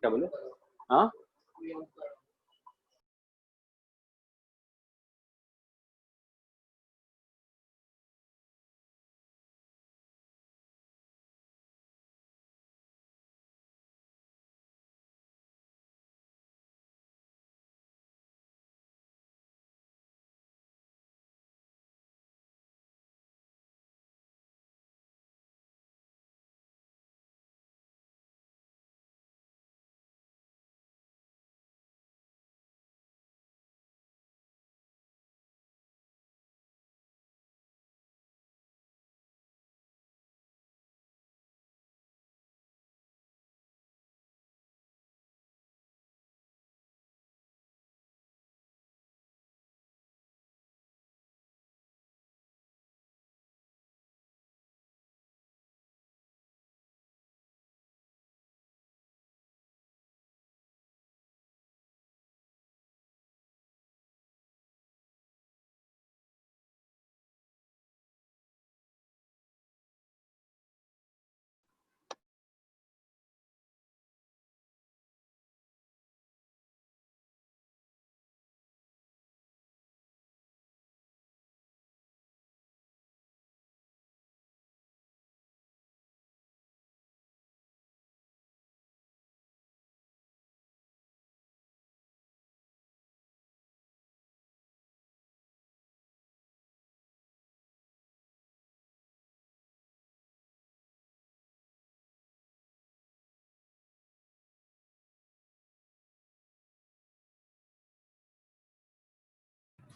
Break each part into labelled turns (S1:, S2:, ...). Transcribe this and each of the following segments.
S1: क्या बोले? हाँ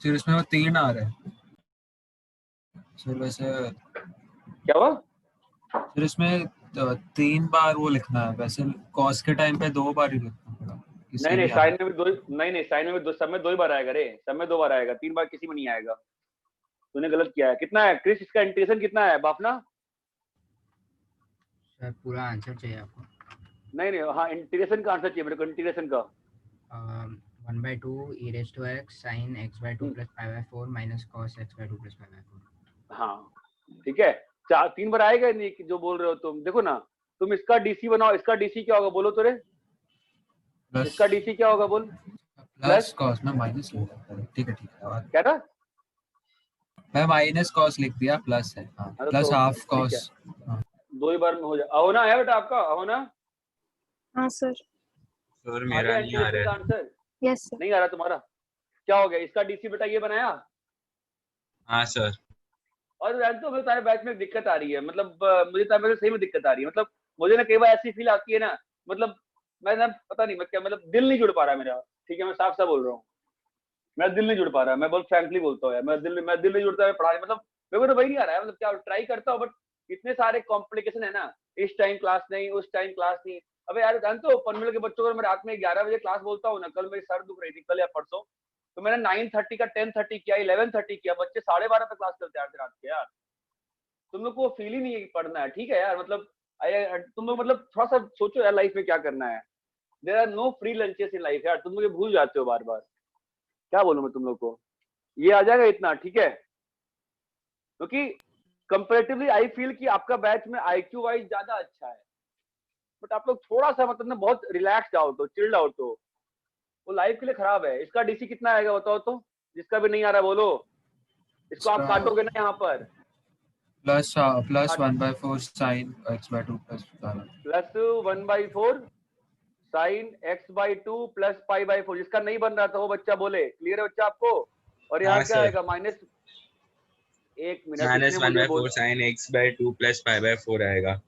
S2: फिर इसमें वो 3 आ रहे हैं फिर वैसे
S1: क्या हुआ?
S2: फिर इसमें 3 बार वो लिखना है, वैसे कॉस के टाइम पे 2 बार ही लिखना पड़ा।
S1: नहीं नहीं साइन में भी दो, नहीं साइन में भी दो, सब में 2 ही बार आएगा रे, सब में 2 बार आएगा, 3 बार किसी में नहीं आएगा। तूने गलत किया है। कितना है क्रिस, इसका इंटीग्रेशन कितना है बापना?
S3: सर पूरा आंसर चाहिए आपको?
S1: नहीं नहीं, हाँ इंटीग्रेशन का आंसर चाहिए मेरे को, इंटीग्रेशन का।
S3: 1/2 e raised to x sin x by 2 plus pi by 4 minus cos x by 2 plus pi by 4।
S1: हाँ ठीक है, 3 बार आएगा नहीं जो बोल रहे हो तुम। देखो ना, तुम इसका डीसी बनाओ, इसका डीसी क्या होगा बोलो तो रे? इसका डीसी क्या होगा बोल?
S2: प्लस कॉस में माइनस लिख दिया। ठीक है
S1: क्या था?
S2: मैं माइनस कॉस लिख दिया, प्लस है प्लस हाफ कॉस।
S1: 2 ही बार में हो जाए। आओ ना है बेटा आपका, आओ ना।
S4: हाँ सर।
S5: सर मेरा नहीं आ रहा है।
S1: Answer
S4: yes sir.
S1: नहीं आ रहा तुम्हारा? क्या हो गया? इसका डीसी बेटा ये बनाया?
S5: हाँ सर।
S1: और जानते हो, तुम्हारे बैच में दिक्कत आ रही है, मतलब मुझे तुम्हारे बैच में सही में दिक्कत आ रही है। मतलब मुझे ना कई बार ऐसी फील आती है ना, मतलब मैं ना पता नहीं मैं क्या, मतलब दिल नहीं जुड़ पा रहा है मेरा। ठीक है, मैं साफ साफ बोल रहा हूँ, मेरा दिल नहीं जुड़ पा रहा है। मैं बहुत फ्रैंकली बोलता हूँ यार, मेरा दिल नहीं जुड़ता है पढ़ाई, मतलब मेरे को तो वही नहीं आ रहा है। मतलब क्या ट्राई करता हूँ, बट इतने सारे कॉम्प्लिकेशन है ना, इस टाइम क्लास नहीं, उस टाइम क्लास नहीं। अबे यार जानते हो, पनवेल के बच्चों को मैं रात में 11 बजे क्लास बोलता हूँ ना, कल मेरी सर दुख रही थी, कल या परसों, तो मैंने 9:30 का 10:30 किया, 11:30 किया, बच्चे 12:30 पे क्लास करते हैं रात के। यार तुम लोग को फील ही नहीं है कि पढ़ना है। ठीक है यार, मतलब तुम लोग मतलब थोड़ा सा सोचो यार, लाइफ में क्या करना है। There are no free lunches in life यार, तुम मुझे भूल जाते हो बार बार। क्या बोलूं मैं तुम लोग को, ये आ जाएगा इतना ठीक है, क्योंकि कंपैरेटिवली आई फील कि आपका बैच में आईक्यू वाइज ज्यादा अच्छा है, बट आप लोग थोड़ा सा मतलब ना बहुत रिलैक्स आउट हो, चिल्ड आउट हो, वो लाइफ के लिए खराब है। इसका डीसी कितना आएगा बताओ तो? जिसका भी नहीं आ रहा बोलो, इसको आप काटोगे ना यहाँ पर।
S2: Plus 1/4 sin x by 2 plus
S1: plus 1/4 sine x/2 plus π/4। जिसका नहीं बन रहा था वो बच्चा बोले। क्लियर है बच्चा आपको? और यहाँ क्या आएगा? माइनस, एक minute,
S5: minus 1/4 sin x/2 plus π/4 आएगा।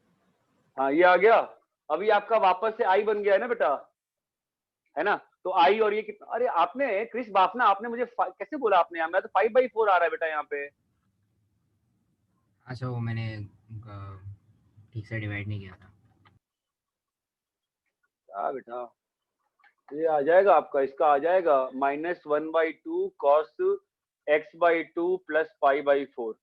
S1: हाँ ये आ गया। अभी आपका वापस से आई बन गया है ना बेटा, है ना? तो आई और ये कितना, अरे आपने क्रिस बापना आपने मुझे कैसे बोला आपने? यहाँ मैं तो 5/4 आ रहा है बेटा यहाँ पे।
S3: अच्छा वो मैंने ठीक से डिवाइड नहीं किया था।
S1: हाँ बेटा ये आ जाएगा आपका, इसका आ जाएगा -1/2 cos x/2 प्लस π/4।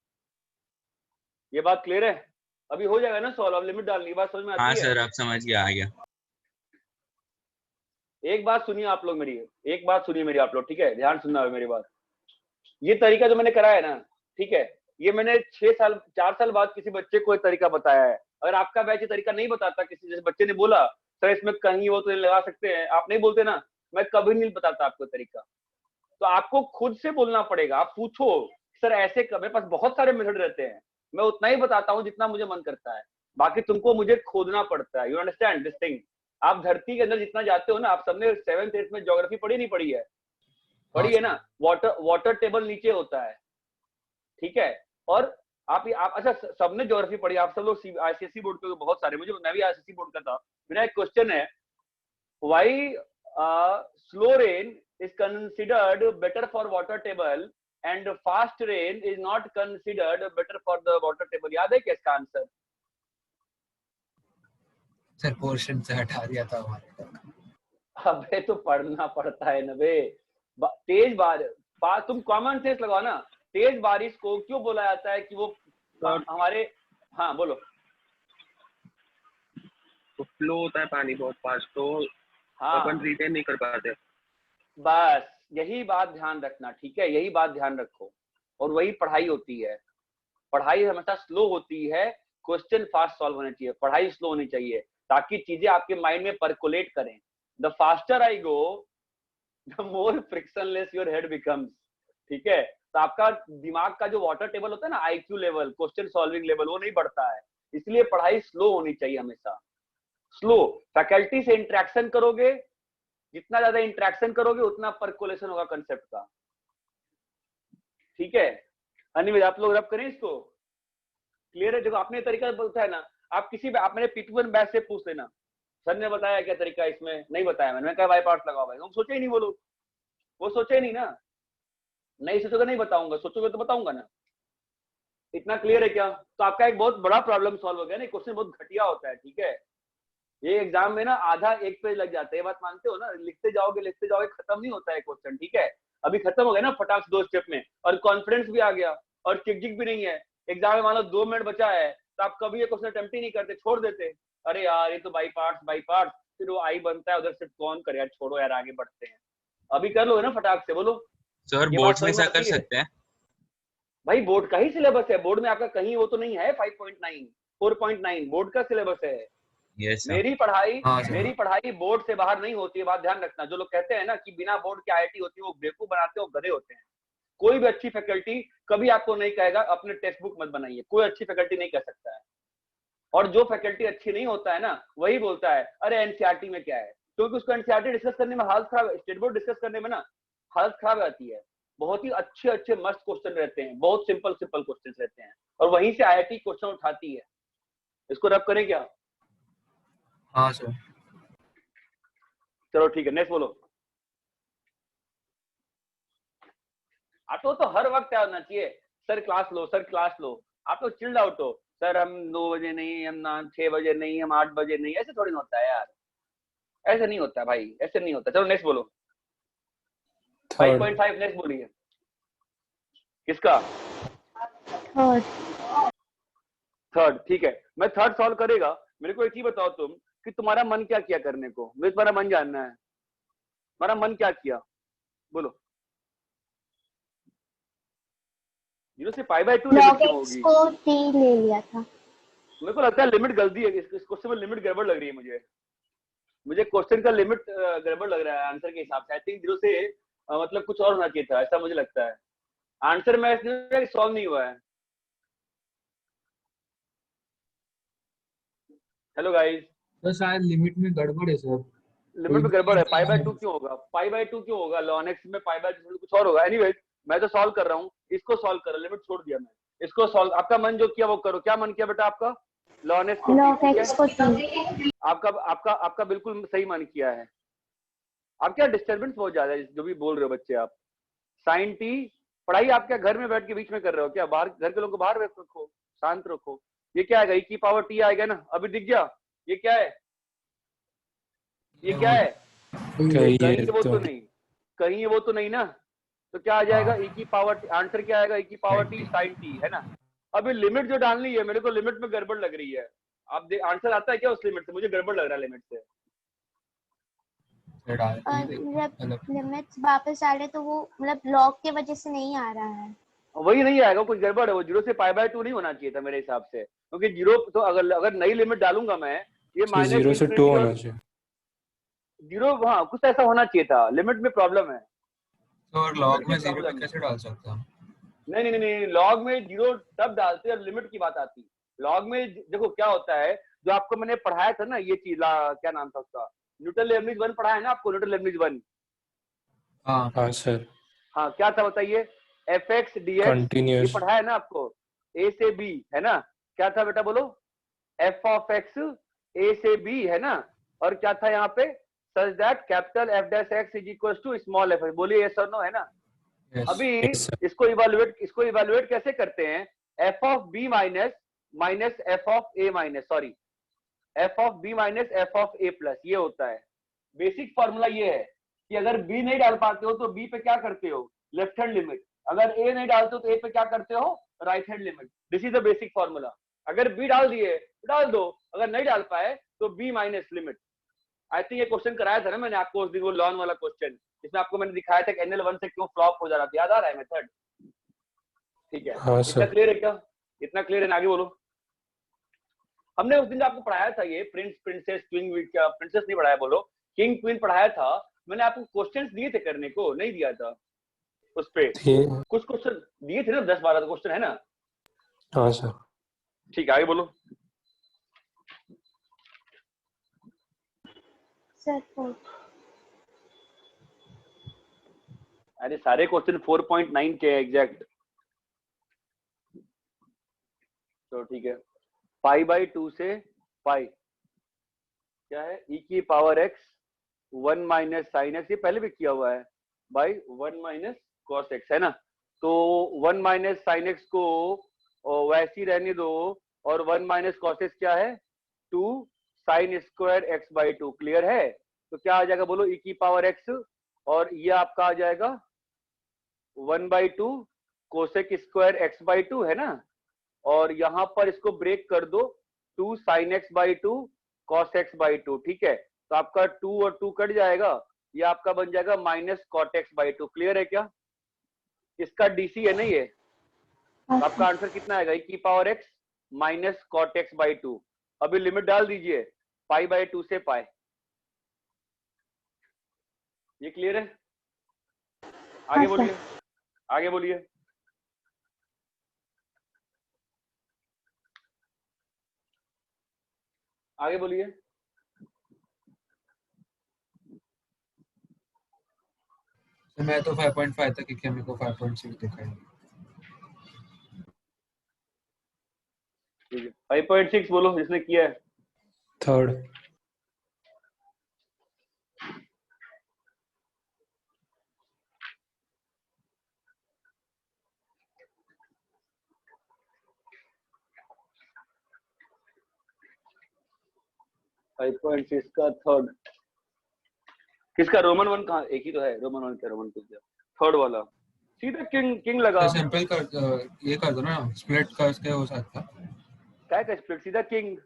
S1: ये बात क्लियर है? अभी हो जाएगा ना सॉल्व? अब लिमिट डालनी, बात समझ में आती है?
S5: हाँ सर अब समझ गया, आ गया।
S1: एक बात सुनिए आप लोग मेरी, एक बात सुनिए मेरी आप लोग, ठीक है? ध्यान सुनना है मेरी बात। ये तरीका जो मैंने करा है ना, ठीक है, ये मैंने 4 साल बाद किसी बच्चे को एक तरीका बताया है। अगर आपका बैच ये तरीका नहीं बताता, किसी जैसे बच्चे ने बोला सर इसमें कहीं वो तो लगा सकते हैं, आप नहीं बोलते ना, मैं कभी नहीं बताता आपको तरीका। तो आपको खुद से बोलना पड़ेगा, आप पूछो सर ऐसे मेरे पास बहुत सारे मेथड रहते हैं, मैं उतना ही बताता हूँ जितना मुझे मन करता है, बाकी तुमको मुझे खोदना पड़ता है। You understand this thing? आप धरती के अंदर जितना जाते हो ना, आप सबने 7th 8th में ज्योग्राफी पढ़ी नहीं पढ़ी है? पढ़ी है ना? वाटर टेबल नीचे होता है, ठीक है। और आप अच्छा सबने ज्योग्राफी पढ़ी, आप सब लोग आईसीएसई बोर्ड के बहुत सारे, मैं भी आईसीएसई बोर्ड का था। मेरा एक क्वेश्चन है, why slow rain is considered better for water table and fast rain is not considered better for the water table? याद है क्या इसका आंसर?
S2: सर पोर्शन से हटा दिया था हमारे।
S1: अबे तो पढ़ना पड़ता है ना बे। तेज बारिश, तुम कॉमन सेंस लगाओ ना, तेज बारिश को क्यों बोला जाता है कि वो हमारे, हाँ बोलो।
S5: तो फ्लो होता है पानी बहुत फास्ट, तो
S1: हाँ
S5: अपन रिटेन नहीं कर पाते।
S1: बस यही बात ध्यान रखना, ठीक है, यही बात ध्यान रखो। और वही पढ़ाई होती है, पढ़ाई हमेशा स्लो होती है, क्वेश्चन फास्ट सॉल्व होने चाहिए, पढ़ाई स्लो होनी चाहिए ताकि चीजें आपके माइंड में परकोलेट करें। The faster I go the more frictionless your head becomes, ठीक है। तो आपका दिमाग का जो वाटर टेबल होता है ना, IQ level, question solving level, वो नहीं बढ़ता है। इसलिए पढ़ाई स्लो होनी चाहिए हमेशा, स्लो। फैकल्टी से इंटरेक्शन करोगे, जितना ज्यादा इंटरेक्शन करोगे उतना परकोलेशन होगा कंसेप्ट का, ठीक है। अनिमेश आप लोग रब करें इसको, क्लियर है? देखो आपने तरीका बताया ना, आप किसी आप मेरे P2 बैच से पूछ लेना, सर ने बताया क्या तरीका, इसमें नहीं बताया मैंने कहा बाई पार्ट्स लगाओ भाई। हम सोचे ही नहीं, वो लोग वो सोचे ही नहीं ना, नहीं सोचोगे नहीं बताऊंगा, सोचोगे तो बताऊंगा ना। इतना क्लियर है क्या? तो आपका एक बहुत बड़ा प्रॉब्लम सॉल्व हो गया ना। क्वेश्चन बहुत घटिया होता है, ठीक है। ये एग्जाम में ना आधा एक पेज लग जाता है, ये बात मानते हो ना? लिखते जाओगे खत्म नहीं होता है क्वेश्चन, ठीक है। अभी खत्म हो गया ना फटाक से 2 स्टेप में, और कॉन्फिडेंस भी आ गया, और चिक भी नहीं है। एग्जाम में मान लो 2 मिनट बचा है, तो आप कभी ये क्वेश्चन अटेम्प्ट ही नहीं करते, छोड़ देते। अरे यार ये तो बाई पार्ट्स, फिर वो आई बनता है, उधर से कौन करे यार, छोड़ो यार आगे बढ़ते हैं। अभी कर लो ना फटाक से, बोलो।
S5: सर
S1: ये
S5: बोर्ड्स
S1: बात
S5: में
S1: समझ
S5: ऐसा कर
S1: आती है?
S5: सकते हैं?
S1: भाई बोर्ड का ही सिलेबस है, बोर्ड में आपका कहीं वो तो नहीं है 5.9 4.9 बोर्ड का सिलेबस है।
S5: Yes sir.
S1: मेरी पढ़ाई
S2: हाँ सर।
S1: मेरी पढ़ाई बोर्ड से बाहर नहीं होती है, बात ध्यान रखना। जो लोग कहते हैं ना कि बिना बोर्ड के आईआईटी होती है, वो बेवकूफ बनाते हैं, वो गधे होते हैं। कोई भी अच्छी फैकल्टी कभी आपको नहीं कहेगा अपने टेक्स्ट बुक मत बनाइए, कोई अच्छी फैकल्टी नहीं कह सकता है। और जो फैकल्टी अच्छी नहीं होता है ना, वही बोलता है अरे एनसीईआरटी में क्या है, क्योंकि उसको एनसीईआरटी डिस्कस करने में हालत खराब, स्टेट बोर्ड डिस्कस करने में ना हालत खराब आती है। बहुत ही अच्छे अच्छे मस्त क्वेश्चन रहते हैं, बहुत सिंपल क्वेश्चन रहते हैं, और वहीं से आईआईटी क्वेश्चन उठाती है। इसको रब करें क्या?
S2: हाँ सर।
S1: चलो ठीक है, नेक्स्ट बोलो। आप तो हर वक्त क्या होना चाहिए, सर क्लास लो, सर क्लास लो। आप तो चिल्ड आउट हो, सर हम 2 बजे नहीं, हम 6 बजे नहीं, हम 8 बजे नहीं। ऐसे थोड़ी ना होता है यार, ऐसे नहीं होता भाई, ऐसे नहीं होता। चलो नेक्स्ट बोलो। 5.5 नेक्स्ट बोलिए। किसका? थर्ड, ठीक है। मैं थर्ड सॉल्व करेगा। मेरे को एक चीज बताओ तुम, कि तुम्हारा मन क्या किया करने को, मुझे तुम्हारा मन जानना है। तुम्हारा मन क्या किया, बोलो। 0 से π/2 लिमिट क्यों होगी?
S4: को t ले लिया था।
S1: मेरे को लगता है लिमिट गलती है, इस क्वेश्चन में लिमिट गड़बड़ लग रही है मुझे क्वेश्चन का लिमिट गड़बड़ लग रहा है आंसर के हिसाब से। आई थिंक 0 से मतलब कुछ और होना चाहिए था, ऐसा मुझे लगता है। आंसर मैच सॉल्व नहीं हुआ है। हेलो गाइस,
S2: तो शायद लिमिट में गड़बड़ है सर।
S1: लिमिट में गड़बड़ है। π/2 क्यों होगा? π/2 क्यों होगा? ln x में π/2 कुछ और होगा। एनीवेज मैं तो सॉल्व कर रहा हूँ, इसको सॉल्व कर रहा, लिमिट छोड़ दिया मैं, इसको सॉल्व। आपका मन जो किया वो करो। क्या मन किया बेटा आपका? ln x को t। आपका बिल्कुल सही मन किया है। आप क्या डिस्टर्बेंस बहुत ज्यादा है जो भी बोल रहे हो बच्चे आप। sin t पढ़ाई आप क्या घर में बैठ के बीच में कर रहे हो क्या? बाहर घर के लोगों को बाहर रखो, शांत रखो। ये क्या आएगा? e⁻t आएगा ना, अभी दिख गया? ये क्या है? ये क्या है? कहीं वो तो नहीं, कहीं वो तो नहीं ना, तो क्या आ जाएगा? e⁻t। आंसर क्या आएगा? e⁻t sin t है ना। अभी लिमिट जो डालनी है, मेरे को लिमिट में गड़बड़ लग रही है। आप आंसर आता है क्या उस लिमिट से? मुझे गड़बड़ लग रहा है लिमिट से।
S6: लिमिट्स वापस डाले तो वो मतलब लॉग के वजह से नहीं आ रहा है।
S1: वही नहीं आएगा, कुछ गड़बड़ है। वो 0 से π/2 नहीं होना चाहिए था मेरे हिसाब से, क्योंकि 0 तो अगर नई लिमिट डालूंगा मैं, ये माइनस
S7: 0 से 2 होना चाहिए।
S1: 0, हाँ कुछ ऐसा होना चाहिए था। लिमिट में प्रॉब्लम है।
S2: तो और लॉग में 0 पे कैसे डाल सकते हैं?
S1: नहीं, लॉग में 0 तब डालते और लिमिट की बात आती। लॉग में देखो क्या होता है, जो आपको मैंने पढ़ाया था ना, ये चीज क्या नाम था उसका, न्यूटन लेबनिज 1 पढ़ाया है ना आपको, न्यूटन लेबनिज 1।
S7: हाँ सर।
S1: हाँ क्या था बताइए, fx dx, ये
S7: कंटिन्यूअस।
S1: पढ़ाया है ना आपको, a से b है ना। क्या था बेटा बोलो, f of x a से b है ना। और क्या था यहाँ पे, such that capital F dash x is equals to small f। बोलिए yes और no है ना।
S2: Yes.
S1: अभी
S7: Yes, sir.
S1: इसको इवेलुएट कैसे करते हैं, f of b minus f of a minus, sorry f of b minus f of a plus, ये होता है। बेसिक फॉर्मूला ये है कि अगर b नहीं डाल पाते हो तो b पे क्या करते हो, लेफ्ट हैंड लिमिट। अगर a नहीं डालते हो तो a पे क्या करते हो, right hand limit. This is the basic formula. अगर b डाल दिए तो डाल दो, अगर नहीं डाल पाए तो b minus limit. I think ये क्वेश्चन कराया था ना मैंने आपको उस दिन, वो लॉन वाला क्वेश्चन, जिसमें आपको मैंने दिखाया था कि NL1 से क्यों फ्लॉप हो जा रहा था, याद आ रहा है मेथड? ठीक है,
S7: हाँ
S1: इतना
S7: सर।
S1: क्लियर है क्या? इतना क्लियर है, आगे बोलो। हमने उस दिन आपको पढ़ाया था ये प्रिंस प्रिंसेस क्वीन, क्या प्रिंसेस नहीं पढ़ाया, बोलो किंग क्वीन पढ़ाया था। मैंने आपको क्वेश्चंस दिए थे करने को, नहीं दिया था उस पे? कुछ क्वेश्चन दिए थे ना, 10-12 क्वेश्चन है ना।
S7: हाँ सर।
S1: ठीक है, आगे बोलो।
S6: सर 4।
S1: अरे सारे क्वेश्चन 4.9 के एग्जैक्ट। तो ठीक है, π/2 से पाई क्या है, e की power x 1 minus sine x, ये पहले भी किया हुआ है, बाई 1 माइनस कॉस x है ना। तो 1 माइनस साइन x को वैसी रहने दो, और 1 माइनस कॉस x क्या है, 2 साइन स्क्वायर x/2। क्लियर है? तो क्या आ जाएगा बोलो, e की पावर x, और ये आपका आ जाएगा 1/2 कोसेक स्क्वायर x/2 है ना। और यहाँ पर इसको ब्रेक कर दो, 2 साइन x/2 कॉस x/2। ठीक है, तो आपका 2 और 2 कट जाएगा, ये आपका बन जाएगा माइनस कॉट x/2। क्लियर है क्या? इसका डीसी है ना ये, तो आपका आंसर कितना आएगा, e की power x minus cot x/2। अभी लिमिट डाल दीजिए π/2 से पाई। ये क्लियर है? आगे बोलिए, आगे बोलिए। आगे बोलिए।
S2: तो मैं तो 5.5 तक, क्योंकि मेरे को 5.6 दिखाई।
S1: ठीक है, 5.6 बोलो जिसने किया है।
S7: थर्ड।
S1: का थर्ड किसका, रोमन 1 कहाँ, एक ही तो है रोमन 1 क्या, रोमन 2 क्या, थर्ड वाला सीधा किंग लगा।
S2: तो सिंपल कर, ये कर दो ना, स्प्लिट करके हो सकता।
S1: क्या का स्प्लिट, सीधा किंग।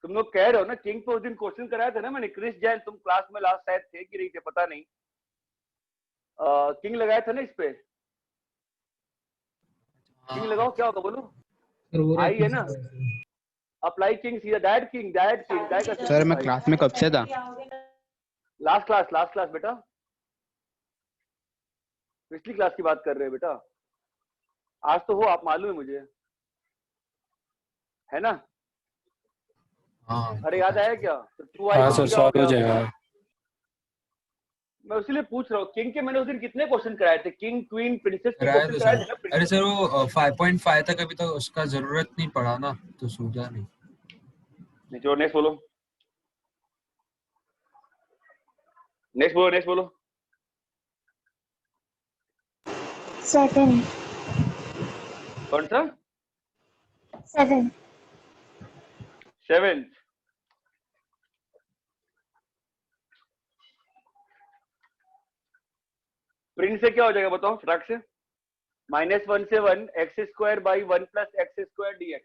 S1: तुम लोग कह रहे हो ना किंग पे उस दिन क्वेश्चन कराया था ना मैंने, क्रिस जैन, तुम क्लास में लास्ट शायद थे कि नहीं थे पता नहीं, किंग लगाया था ना इस पे। किंग लगाओ, क्या होगा बोलो, आई है ना, अप्लाई किंग, सीधा डायरेक्ट किंग।
S8: सर मैं क्लास में कब से था?
S1: लास्ट क्लास बेटा, पिछली क्लास की बात कर रहे हैं बेटा। आज तो हो आप, मालूम है मुझे, है ना। अरे याद आया क्या? तो 2i
S7: हाँ सर, सॉल्व हो जाएगा।
S1: मैं उसीलिए पूछ रहा हूँ, किंग के मैंने उस दिन कितने क्वेश्चन कराए थे, किंग क्वीन प्रिंसेस के
S2: कराया
S1: क्वेश्चन
S2: तो
S1: कराए
S2: सर।
S1: थे ना।
S2: अरे सर वो 5.5 तक अभी तक उसका जरूरत नहीं पड़ा ना, तो सूझा नहीं।
S1: जो नेक्स्ट बोलो, नेक्स्ट बोलो।
S6: 7।
S1: कौन सा?
S6: 7।
S1: 7। प्रिंट से क्या हो जाएगा बताओ फटाक से, -1 से 1 x² by 1 plus x² dx।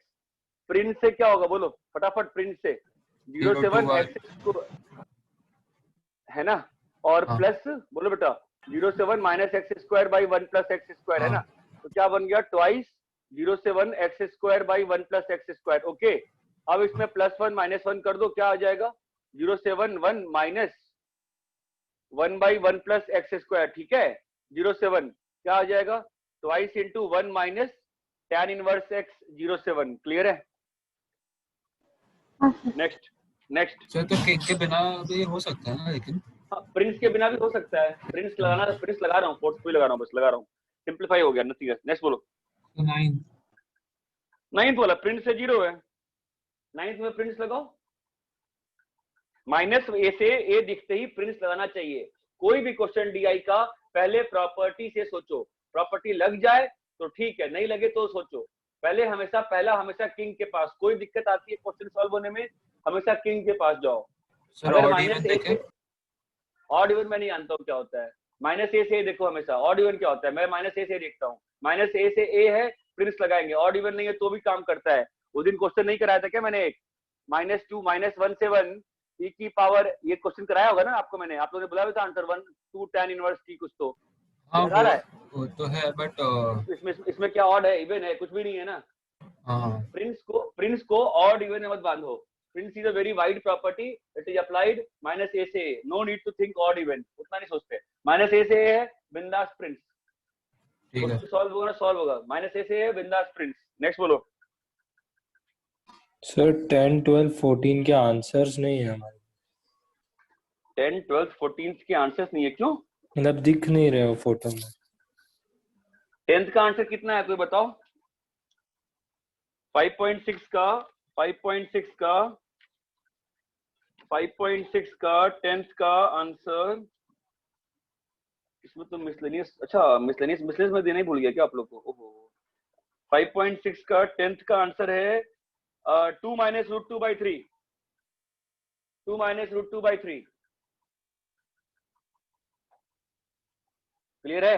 S1: Print से क्या होगा बोलो फटाफट, प्रिंट से 0 से 1 x है ना, और
S2: हाँ।
S1: प्लस बोलो बेटा 0 से 1 minus x square by 1 plus x square, है ना, तो क्या बन गया ट्वाइस 0 से 1 x square by 1 plus x square. Okay, अब इसमें +1 -1 कर दो, क्या आ जाएगा 0 से 1 1 minus 1 by 1 plus x square, ठीक है, 0 से 1 क्या आ जाएगा twice into 1 minus tan inverse x 0 से 1। क्लियर है? Next next.
S2: सर तो किंग के बिना भी हो सकता है ना, लेकिन
S1: प्रिंस के बिना भी हो सकता है, प्रिंस लगाना, प्रिंस लगा रहा हूँ, फोर्सफुली लगा रहा हूँ, बस लगा रहा हूँ, सिंपलीफाई हो गया, नथिंग एल्स। नेक्स्ट बोलो।
S2: तो 9
S1: नाइन्थ वाला प्रिंस से 0 है, नाइन्थ में प्रिंस लगाओ, माइनस ए से ए दिखते ही प्रिंस लगाना चाहिए। कोई भी क्वेश्चन डीआई का पहले प्रॉपर्टी से सोचो, प्रॉपर्टी लग जाए तो ठीक है, नहीं लगे तो सोचो। पहले हमेशा किंग के पास, कोई दिक्कत आती है क्वेश्चन सॉल्व होने में, हमेशा किंग के पास जाओ।
S2: सर
S1: अगर
S2: ऑड
S1: माइनस
S2: इवन
S1: ए
S2: देखें।
S1: से ऑड इवन मैं नहीं जानता हूँ क्या होता है, माइनस ए से देखो हमेशा, ऑड इवन क्या होता है मैं माइनस ए से देखता हूँ, माइनस ए से ए है प्रिंस लगाएंगे, ऑड इवन नहीं है तो भी काम करता है। उस दिन क्वेश्चन नहीं कराया था क्या मैंने, एक -2 -1 से 1 e की पावर, ये क्वेश्चन कराया होगा ना आपको मैंने, आप लोगों ने बोला भी था आंसर 1 2 tan इनवर्स t कुछ तो
S2: हाँ
S1: लगा रहा है।
S2: वो तो है, बट
S1: इसमें क्या ऑड है इवन है, कुछ भी नहीं है ना।
S2: हाँ
S1: प्रिंस को ऑड इवन में मत बांधो, prince is a very wide property, it is applied minus a से, no need to think odd even, उतना नहीं सोचते, माइनस ए से है बिंदास प्रिंस,
S2: ठीक है।
S1: सॉल्व होगा ना, सॉल्व होगा, माइनस ए से है बिंदास प्रिंस। नेक्स्ट बोलो।
S7: सर 10 12 14 के आंसर्स नहीं है हमारे,
S1: 10 12 14 के आंसर्स नहीं है, क्यों?
S7: मतलब दिख नहीं रहे हो फोटो में।
S1: 10th का आंसर कितना है कोई बताओ? 5.6 का 5.6 का 5.6 का 10th का आंसर, इसमें तो मिसलेनियस, अच्छा मिसलेनियस में देना ही भूल गया क्या आप लोग को? ओहो, 5.6 का 10th का आंसर है 2 minus root 2 by 3, 2 minus root 2 by 3। Clear है?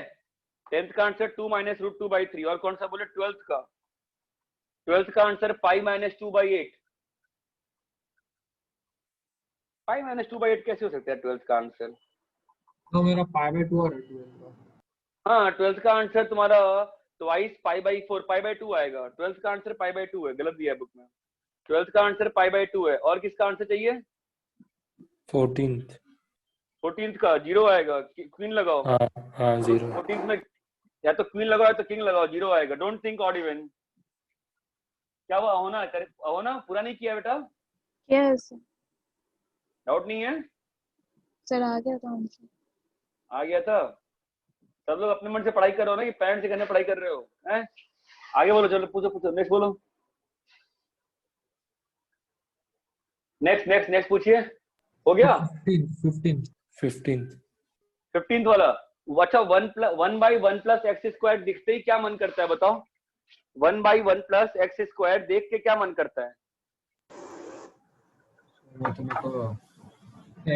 S1: 10th का आंसर 2 माइनस रूट 2 बाई 3। और कौन सा बोले 12th का? 12th का answer 5 minus 2 by 8। 5 minus 2 by 8 कैसे हो सकता है 12th का आंसर?
S2: तो मेरा पाई बाय 2 और 12 का।
S1: हाँ 12th का आंसर तुम्हारा twice pi by 4, pi by 2 आएगा। 12th का आंसर पाई बाई 2 है, गलत दिया है बुक में। 12th का आंसर पाई बाई 2 है। और किसका आंसर चाहिए?
S7: 14th।
S1: 14th का 0 आएगा, क्वीन लगाओ।
S7: हाँ 0।
S1: 14th में या तो क्वीन लगाओ या तो किंग लगाओ, 0 आएगा। Don't think odd even. क्या हुआ? होना पूरा नहीं किया बेटा?
S4: क्या है सर?
S1: डाउट नहीं है?
S4: सर आ गया था आंसर।
S1: आ गया था? सब लोग अपने मन से पढ़ाई कर रहे हो ना कि पेरेंट्स से करने पढ़ाई कर रहे हो हैं? आगे बोलो, चलो पूछो नेक्स्ट बोलो। नेक्स्ट पूछिए। हो गया? 15th वाला। अच्छा 1 बाई 1 प्लस एक्स स्क्वायर दिखते ही क्या मन करता है बताओ? 1 बाई 1 प्लस एक्स स्क्वायर देख के क्या मन करता है?
S2: वो तो मेरे को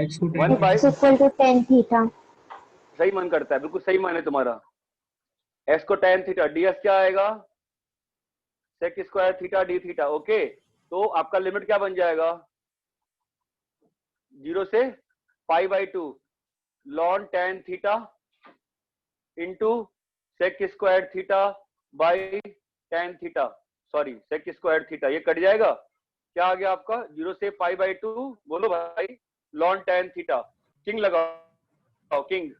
S2: x को
S1: 1 by
S6: equal to tan theta.
S1: सही मन करता है, बिल्कुल सही मन है तुम्हारा। x को tan थीटा, ds क्या आएगा? sec square theta d theta. Okay, तो आपका लिमिट क्या बन जाएगा? 0 से pi by 2 ln tan theta into sec square theta by tan theta, sorry sec square theta, ये कट जाएगा। क्या आ गया आपका? 0 से पाई बाई 2, बोलो भाई, ln tan थीटा। किंग लगाओ, किंग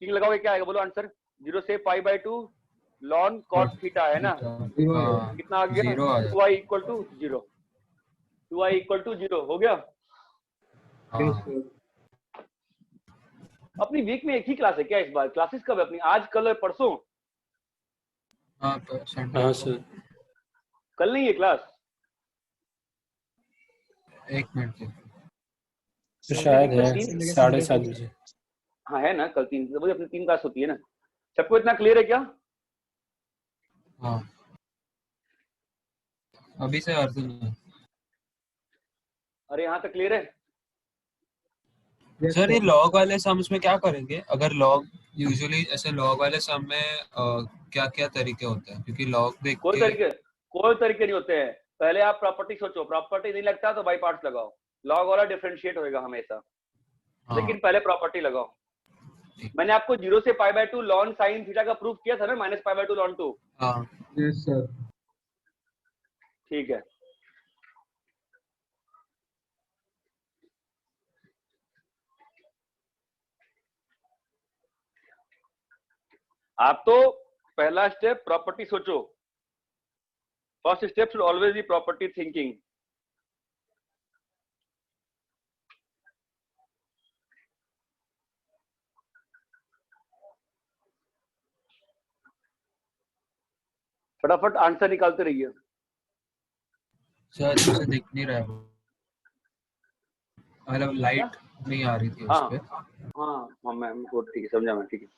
S1: लगाओगे क्या आएगा? बोलो आंसर। 0 से pi by 2 ln cos theta है ना? कितना आ गया? 2i equal to 0। 2i equal to 0 हो गया। अपनी वीक में एक ही क्लास है क्या इस बार? क्लासेस कब है अपनी? आज, कल और परसों?
S7: हाँ सर।
S1: कल नहीं है क्लास?
S2: एक मिनट
S7: तो शायद है 7:30 बजे।
S1: हाँ है ना, कल 3 बजे अपनी 3 क्लास होती है ना। सबको इतना क्लियर है क्या?
S2: हाँ अभी से अर्जुन है।
S1: अरे यहाँ तक क्लियर है?
S2: सर ये लॉग वाले सम्स में क्या करेंगे? अगर लॉग यूजुअली ऐसे लॉग वाले सम में क्या क्या तरीके होते हैं? क्योंकि लॉग देख
S1: कोई
S2: के
S1: तरीके नहीं होते हैं। पहले आप प्रॉपर्टी सोचो, प्रॉपर्टी नहीं लगता तो बाई पार्ट्स लगाओ। लॉग वाला डिफरेंशिएट होएगा हमेशा।
S2: हाँ
S1: लेकिन पहले प्रॉपर्टी लगाओ।
S2: ठीक।
S1: मैंने आपको 0 से π/2 ln sin थीटा का प्रूफ किया था ना, -π/2 ln 2।
S2: हाँ
S8: यस सर।
S1: ठीक है, आप तो पहला स्टेप प्रॉपर्टी सोचो। First step should always be property thinking. फटाफट आंसर निकालते रहिए।
S2: सर अच्छे से दिख नहीं रहा है वो, मतलब लाइट नहीं आ रही थी उस
S1: हाँ
S2: पे।
S1: हाँ हाँ मैम, वो ठीक है, समझा मैं, ठीक है।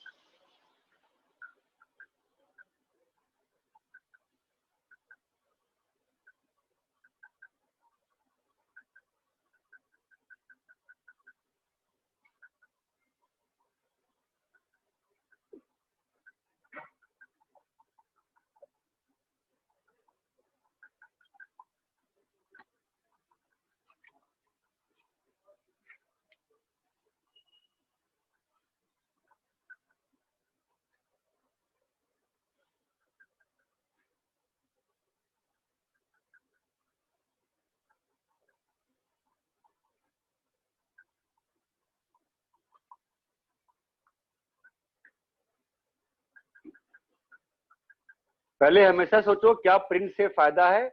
S1: पहले हमेशा सोचो क्या प्रिंट से फायदा है,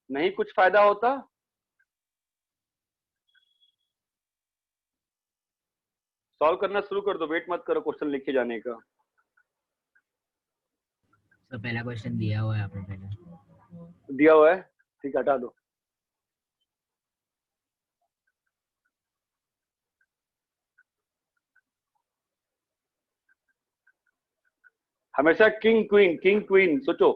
S1: नहीं कुछ फायदा होता। सॉल्व करना शुरू कर दो, वेट मत करो क्वेश्चन लिखे जाने का।
S3: तो पहला क्वेश्चन दिया हुआ है आपने पहले।
S1: दिया हुआ है, ठीक है, हटा दो। हमेशा किंग क्वीन सोचो।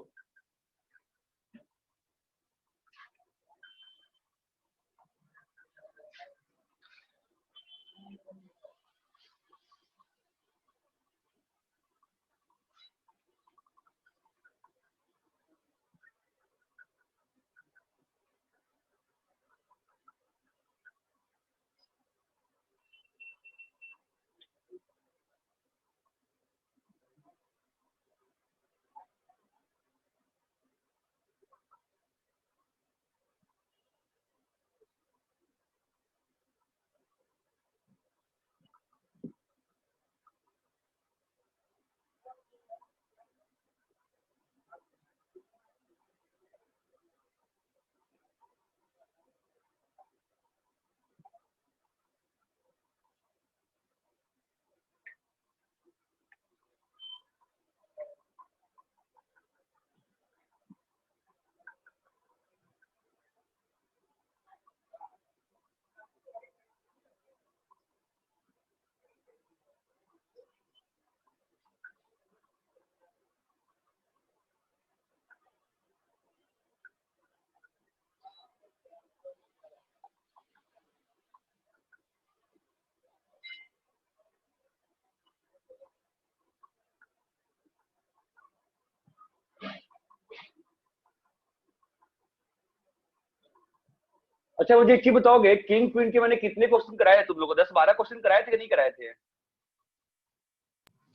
S1: अच्छा मुझे एक चीज बताओगे, किंग क्वीन के मैंने कितने क्वेश्चन कराए हैं तुम लोगों को? 10-12 क्वेश्चन कराए थे कि नहीं कराए थे?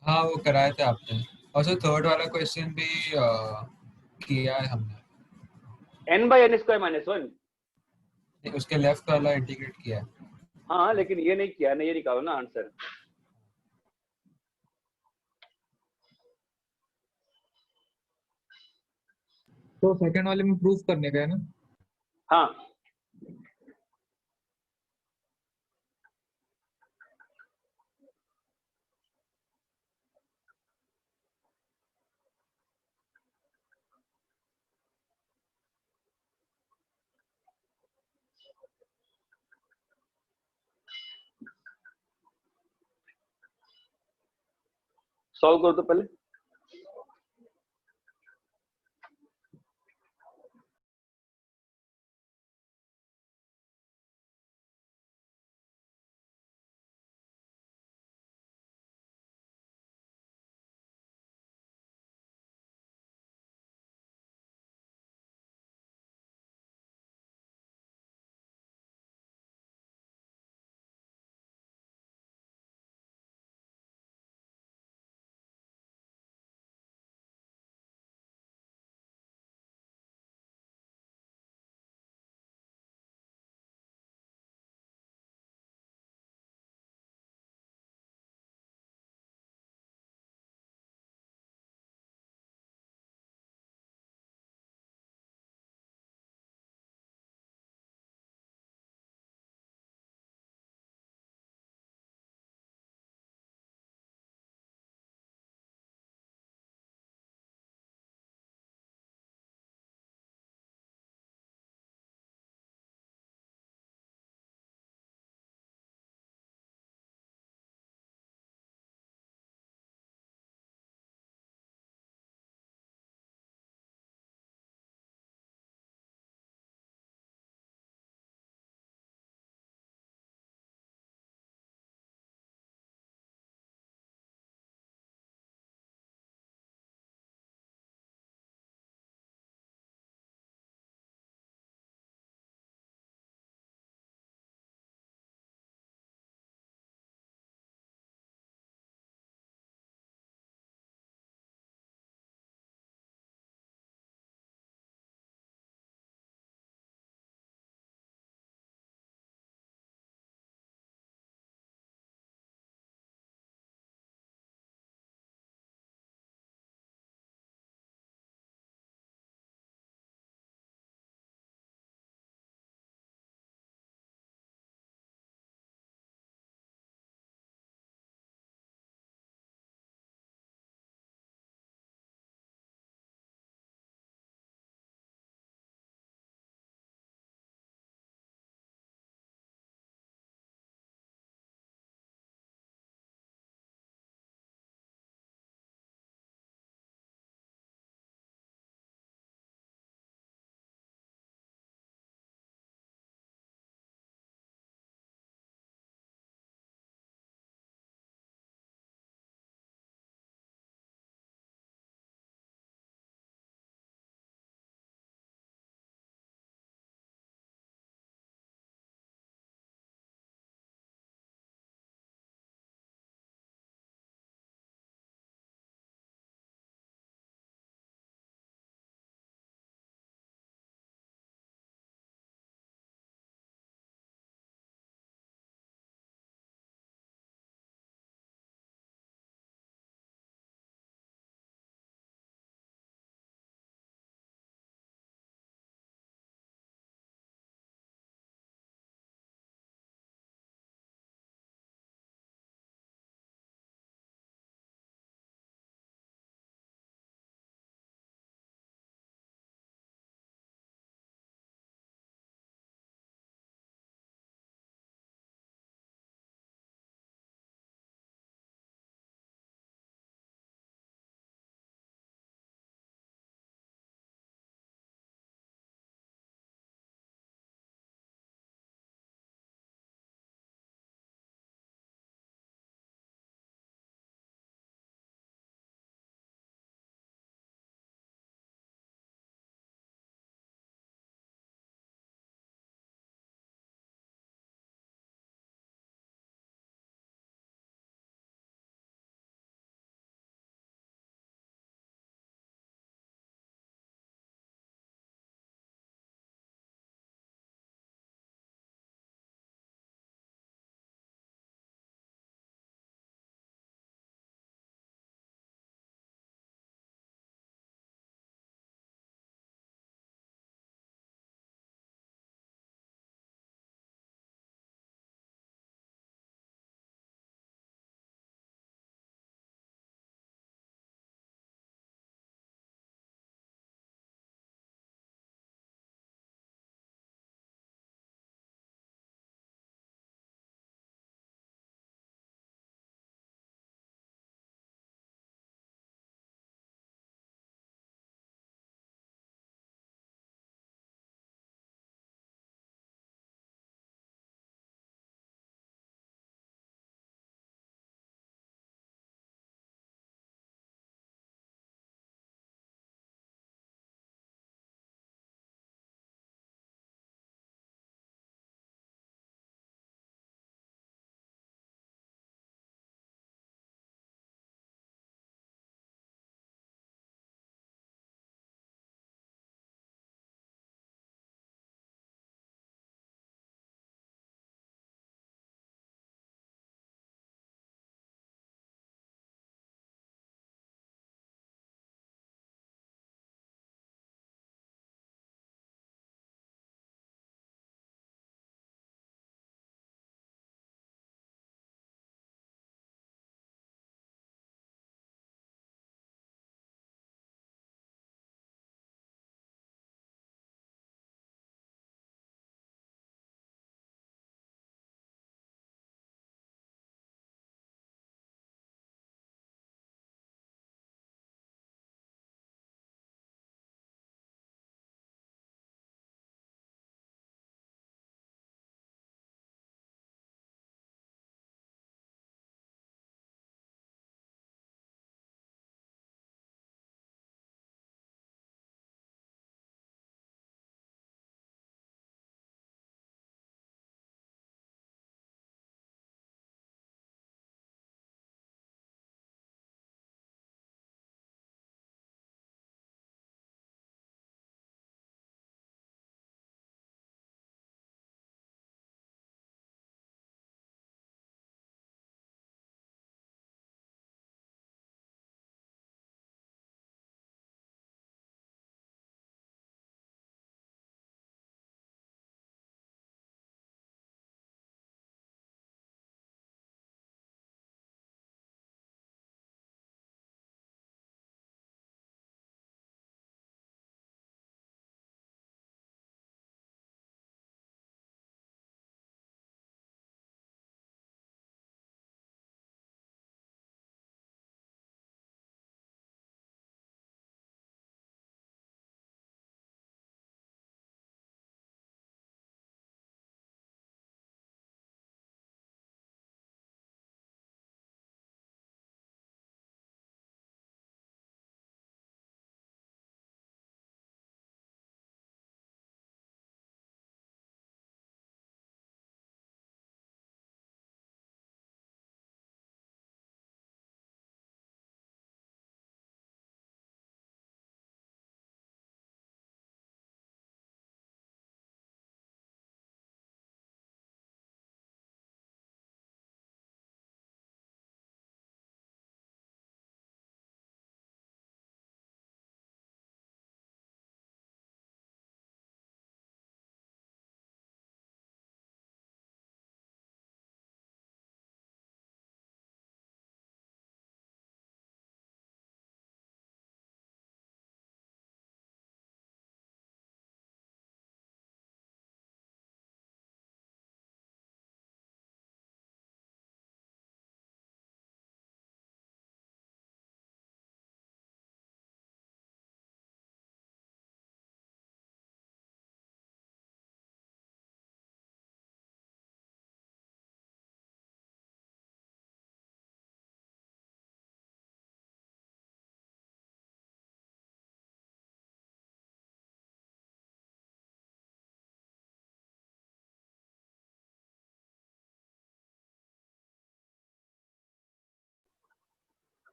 S2: हाँ वो कराए थे आपने, और सर थर्ड वाला क्वेश्चन भी किया है हमने।
S1: n/n²-1।
S2: उसके लेफ्ट वाला इंटीग्रेट किया है।
S1: हाँ लेकिन ये नहीं किया ना, ये निकालो ना आंसर।
S8: तो सेकंड वाले में प्रूफ करने का है ना?
S1: हाँ सॉल्व करो तो पहले।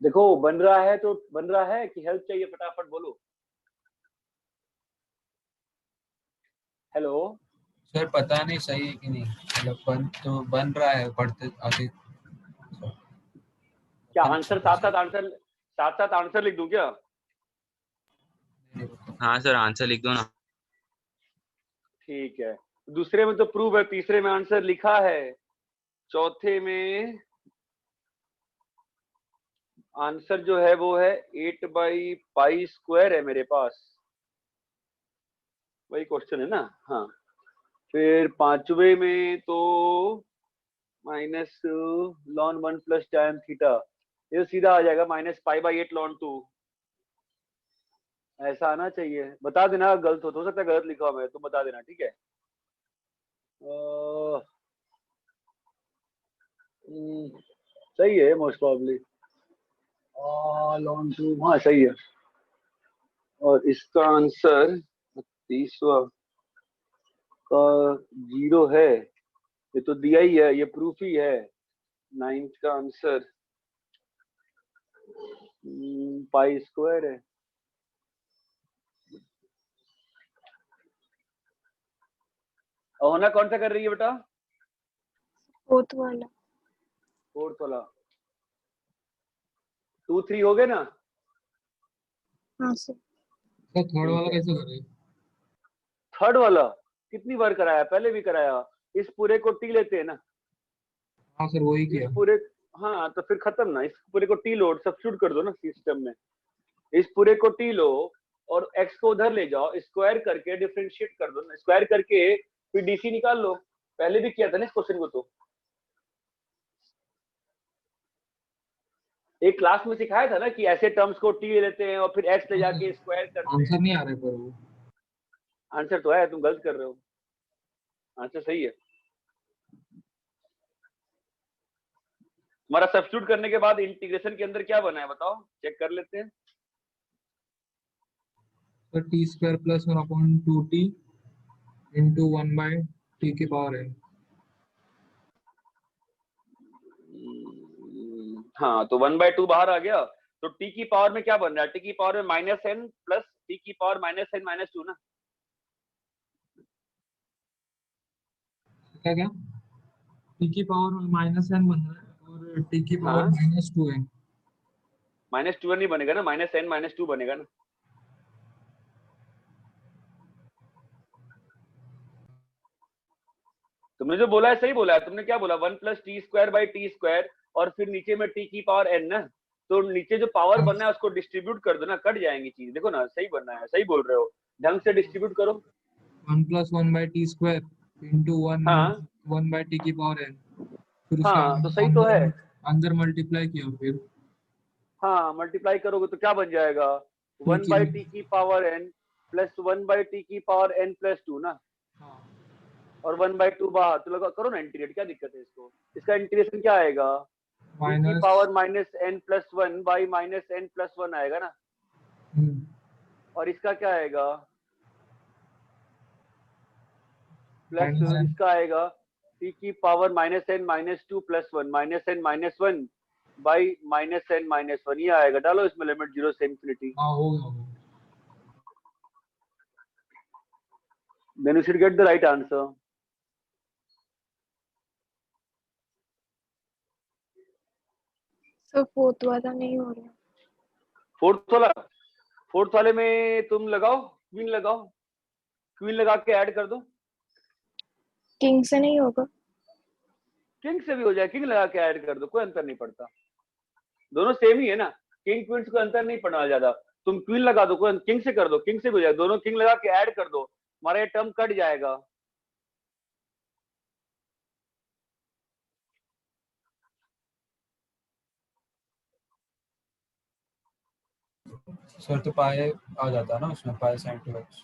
S1: देखो बन रहा है तो बन रहा है कि हेल्प चाहिए, फटाफट बोलो। हेलो
S2: सर पता नहीं सही है कि नहीं, मतलब बन रहा है पढ़ते आगे।
S1: क्या आंसर साथ साथ आंसर लिख दूं क्या?
S5: हाँ सर, आंसर लिख दो ना।
S1: ठीक है, दूसरे में तो प्रूव है, तीसरे में आंसर लिखा है, चौथे में आंसर जो है वो है 8/π² है मेरे पास, वही क्वेश्चन है ना। हाँ, फिर पांचवे में तो -ln 1 + tan थीटा, ये तो सीधा आ जाएगा -π/8 ln 2, ऐसा आना चाहिए। बता देना गलत हो सकता है गलत लिखा हो मैं, तुम बता देना, ठीक है। सही है मोस्ट प्रॉब्ली, ln 2, हाँ सही है। और इसका आंसर 30वां का 0 है, ये तो दिया ही है, ये प्रूफ ही है। 9th का आंसर π² है। होना कौन सा कर रही है बेटा?
S4: फोर्थ वाला।
S1: फोर्थ वाला। 2 3 हो गए ना?
S4: हाँ सर।
S8: सर थर्ड वाला कैसे करें?
S1: थर्ड वाला कितनी बार कराया, पहले भी कराया। इस पूरे को टी लेते हैं ना,
S8: हाँ सर वही
S1: इस
S8: किया।
S1: पूरे, हाँ तो फिर खत्म ना, इस पूरे को टी लो, सब्स्टिट्यूट कर दो ना सिस्टम में। इस पूरे को टी लो और x को उधर ले जाओ, स्क्वायर करके डिफरेंशिएट कर दो ना, स्क्वायर करके फिर डीसी निकाल लो। पहले भी किया था ना इस क्वेश्चन को, तो एक क्लास में सिखाया था ना कि ऐसे टर्म्स को टी ले लेते हैं और फिर x ले जाके स्क्वायर करते हैं।
S8: आंसर नहीं आ रहा है पर वो।
S1: आंसर तो है, तुम गलत कर रहे हो, आंसर सही है। हमारा सब्स्टिट्यूट करने के बाद इंटीग्रेशन के अंदर क्या बना है बताओ, चेक कर लेते हैं।
S8: सर t² + 1/2t × 1/t की पावर n।
S1: हाँ तो 1/2 बाहर आ गया, तो t की पावर में क्या बन रहा है, t की पावर में -n प्लस t की पावर -n - 2 ना।
S8: क्या t की पावर में -n बन रहा है और t की पावर
S1: हाँ
S8: -2 है।
S1: -2 नहीं बनेगा ना, -n - 2 बनेगा ना। तुमने जो बोला है सही बोला है, तुमने क्या बोला 1 + t² और फिर नीचे में t की पावर n ना, तो नीचे जो पावर बनना है उसको डिस्ट्रीब्यूट कर दो ना, कट जाएंगी चीज। देखो ना सही बनना है, सही बोल रहे हो, ढंग से डिस्ट्रीब्यूट करो।
S8: 1 + 1/t² ×
S1: हाँ
S8: 1/t की पावर n। फिर उसके
S1: हाँ तो सही तो है।
S8: अंदर मल्टीप्लाई किया, फिर
S1: हाँ मल्टीप्लाई करोगे तो क्या बन जाएगा, 1/t की पावर n प्लस 1/t की पावर n + 2 ना,
S8: हाँ
S1: और 1/2 बाहर, तो लगा करो ना इंटीग्रेट, क्या दिक्कत है इसको। इसका इंटीग्रेशन क्या आएगा, t की पावर -n + 1 बाई -n + 1 आएगा ना, और इसका क्या आएगा, प्लस इसका आएगा t की power -n - 2 + 1 -n - 1 by -n - 1, ये आएगा। डालो इसमें लिमिट 0 से इंफिनिटी,
S8: हाँ हो गया।
S1: then you should get the right answer।
S4: Sir fourth वाला नहीं हो रहा।
S1: फोर्थ वाले में तुम लगाओ क्वीन, लगाओ क्वीन लगा के ऐड कर दो।
S4: किंग से नहीं होगा।
S1: किंग से भी हो जाए, किंग लगा के ऐड कर दो, कोई अंतर नहीं पड़ता, दोनों सेम ही है ना, किंग क्वींस को अंतर नहीं पड़ना ज्यादा। तुम क्वीन लगा दो, कोई किंग से कर दो, किंग से भी हो जाए, दोनों किंग लगा के ऐड कर दो, हमारा ये टर्म कट जाएगा।
S2: सर तो पाए आ जाता ना उसमें, पाए sin 2x।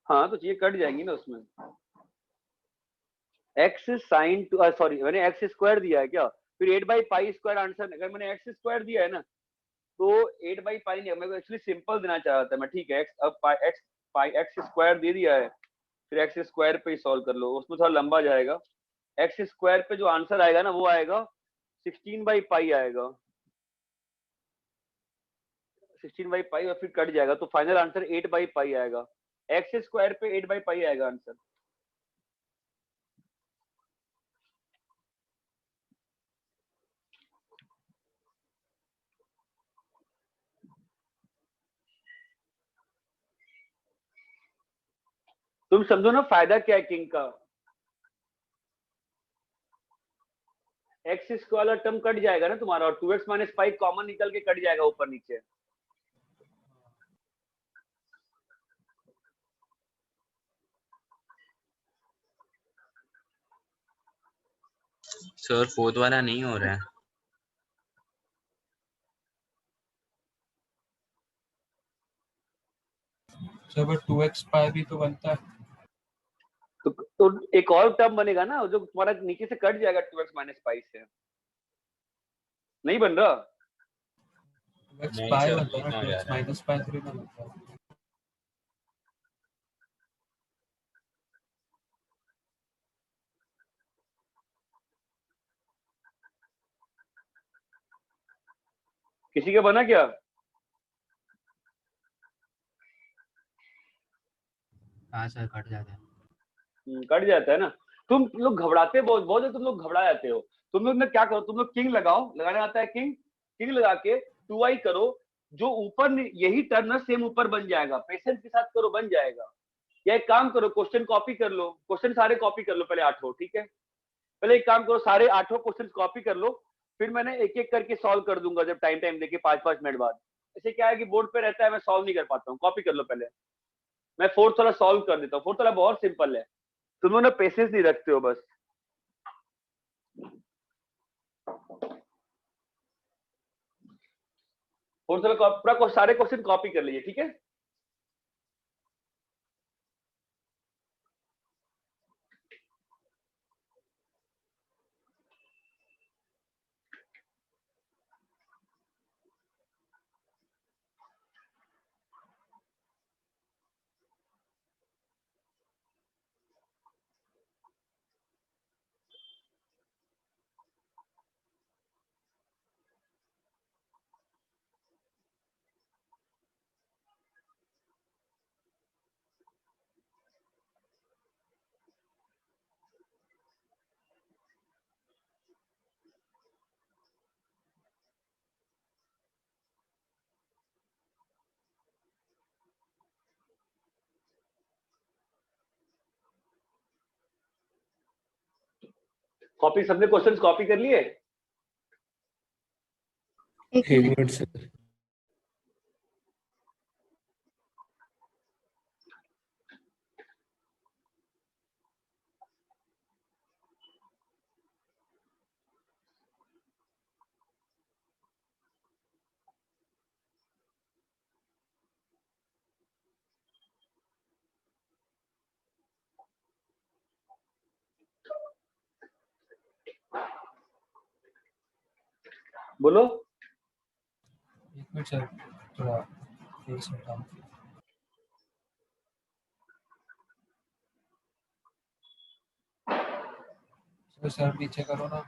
S1: हाँ तो ये कट जाएंगी ना उसमें। x sin 2, सॉरी मैंने x² दिया है क्या, फिर 8/π² आंसर, अगर मैंने x² दिया है ना तो 8/π नहीं, मैं एक्चुअली सिंपल देना चाह रहा था मैं, ठीक है। अब x² दे दिया है, फिर x² पे ही सॉल्व कर लो, उसमें थोड़ा लंबा जाएगा। x² पे जो आंसर आएगा ना वो आएगा 16/पाई आएगा, 16/पाई और फिर कट जाएगा, तो फाइनल आंसर 8/पाई आएगा। एक्स स्क्वायर पे 8/पाई आएगा आंसर। तुम समझो ना फायदा क्या है किंग का। एक्स स्क्वायर वाला टर्म कट जाएगा ना तुम्हारा, और 2x - पाई कॉमन निकल के कट जाएगा ऊपर नीचे।
S5: सर फोर्थ वाला नहीं हो रहा है।
S2: सर बट 2x पाई भी तो बनता है।
S1: तो एक और टर्म बनेगा ना जो तुम्हारा नीचे से कट जाएगा 2x - पाई से। नहीं बन रहा?
S2: 2x
S5: नहीं
S2: पाई
S5: सर,
S2: बनता है
S5: नहीं
S2: ना,
S5: हो
S2: 2x
S5: जा रहा है।
S2: - पाई 3 बनता है।
S1: किसी का बना क्या?
S3: हाँ सर कट जाता है।
S1: कट जाता है ना। तुम लोग घबराते बहुत बहुत है, तुम लोग घबरा जाते हो। तुम लोग ना क्या करो, तुम लोग किंग लगाओ, लगाने आता है किंग, किंग लगा के 2i करो, जो ऊपर यही टर्म ना सेम ऊपर बन जाएगा, पेशेंस के साथ करो बन जाएगा। या एक काम करो, क्वेश्चन कॉपी कर लो, क्वेश्चन सारे कॉपी कर लो पहले 8, ठीक है? पहले एक काम करो, सारे 8 क्वेश्चन कॉपी कर लो, फिर मैंने एक एक करके सॉल्व कर दूंगा जब टाइम टाइम देके 5-5 मिनट बाद। ऐसे क्या है कि बोर्ड पे रहता है, मैं सॉल्व नहीं कर पाता हूँ। कॉपी कर लो पहले, मैं फोर्थ वाला सॉल्व कर देता हूँ। फोर्थ वाला बहुत सिंपल है, तुम लोग ना पेशेंस नहीं रखते हो बस। फोर्थ वाला पूरा सारे क्वेश्चन कॉपी कर लीजिए, ठीक है? कॉपी सबने क्वेश्चंस कॉपी कर लिए?
S4: एक
S7: एक
S4: मिनट।
S7: Minute sir.
S1: बोलो।
S2: 1 मिनट सर, थोड़ा फेस हटाओ। सर पीछे करो ना।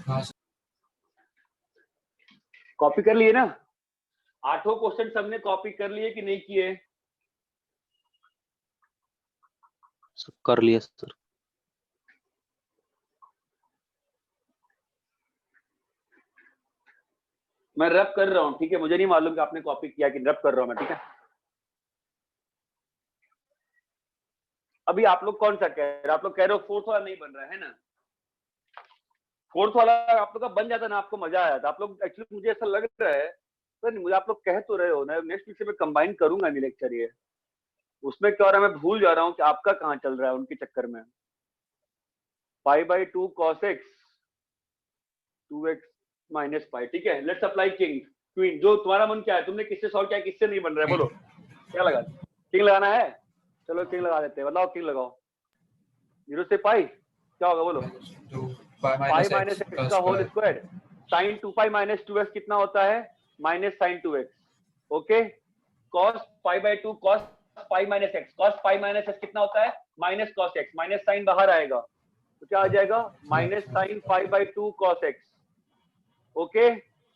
S2: हाँ सर।
S1: कॉपी कर लिए ना? 8 क्वेश्चन सबने कॉपी कर लिए कि नहीं किए?
S9: कर लिया सर।
S1: मैं रब कर रहा हूँ, ठीक है? मुझे नहीं मालूम कि आपने कॉपी किया कि रब कर रहा हूँ मैं, ठीक है? अभी आप लोग कौन सा कह रहे हो? आप लोग कह रहे हो फोर्थ वाला नहीं बन रहा है ना? फोर्थ वाला आप लोग का बन जाता ना, आपको मजा आया था। आप लोग एक्चुअली, मुझे ऐसा लग रहा है पता नहीं मुझे आप लोग कह तो रहे हो ना, नेक्स्ट वीक से मैं कंबाइन करूंगा नहीं लेक्चर ये, उसमें क्या हो रहा है मैं भूल जा रहा हूँ कि आपका कहाँ चल रहा है उनके चक्कर में। π/2 cos x 2x minus pi, ठीक है। लेट्स अप्लाई किंग क्वीन, जो तुम्हारा मन क्या है, तुमने किससे सॉल्व किया, किससे नहीं बन रहा है, बोलो क्या लगा, किंग लगाना है, चलो किंग लगा देते हैं, बताओ किंग लगाओ। 0 से पाई क्या होगा बोलो, पाई माइनस एक्स का whole square, sine 2π minus 2x कितना होता है, minus sine 2x, okay. cos π/2 cos pi minus x, cos pi minus x कितना होता है, minus cos x, minus sine बाहर आएगा तो क्या आ जाएगा, minus sine π/2 cos x, okay.